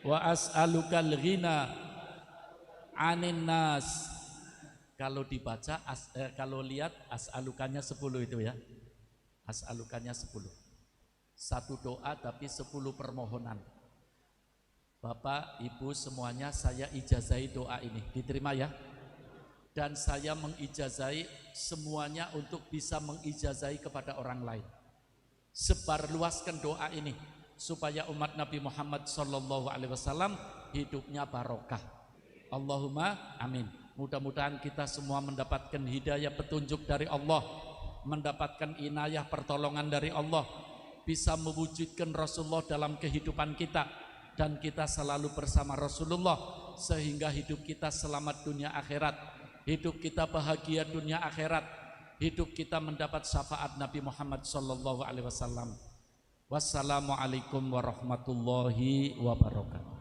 wa as'aluka al-ghina anin nas. Kalau dibaca kalau lihat as'alukannya 10 itu ya, as'alukannya 10, satu doa tapi 10 permohonan. Bapak, Ibu semuanya, saya ijazahi doa ini, diterima ya. Dan saya mengijazahi semuanya untuk bisa mengijazahi kepada orang lain. Sebarluaskan doa ini supaya umat Nabi Muhammad SAW hidupnya barokah. Allahumma amin. Mudah-mudahan kita semua mendapatkan hidayah petunjuk dari Allah, mendapatkan inayah pertolongan dari Allah, bisa mewujudkan Rasulullah dalam kehidupan kita, dan kita selalu bersama Rasulullah sehingga hidup kita selamat dunia akhirat, hidup kita bahagia dunia akhirat, hidup kita mendapat syafaat Nabi Muhammad SAW. Wassalamualaikum warahmatullahi wabarakatuh.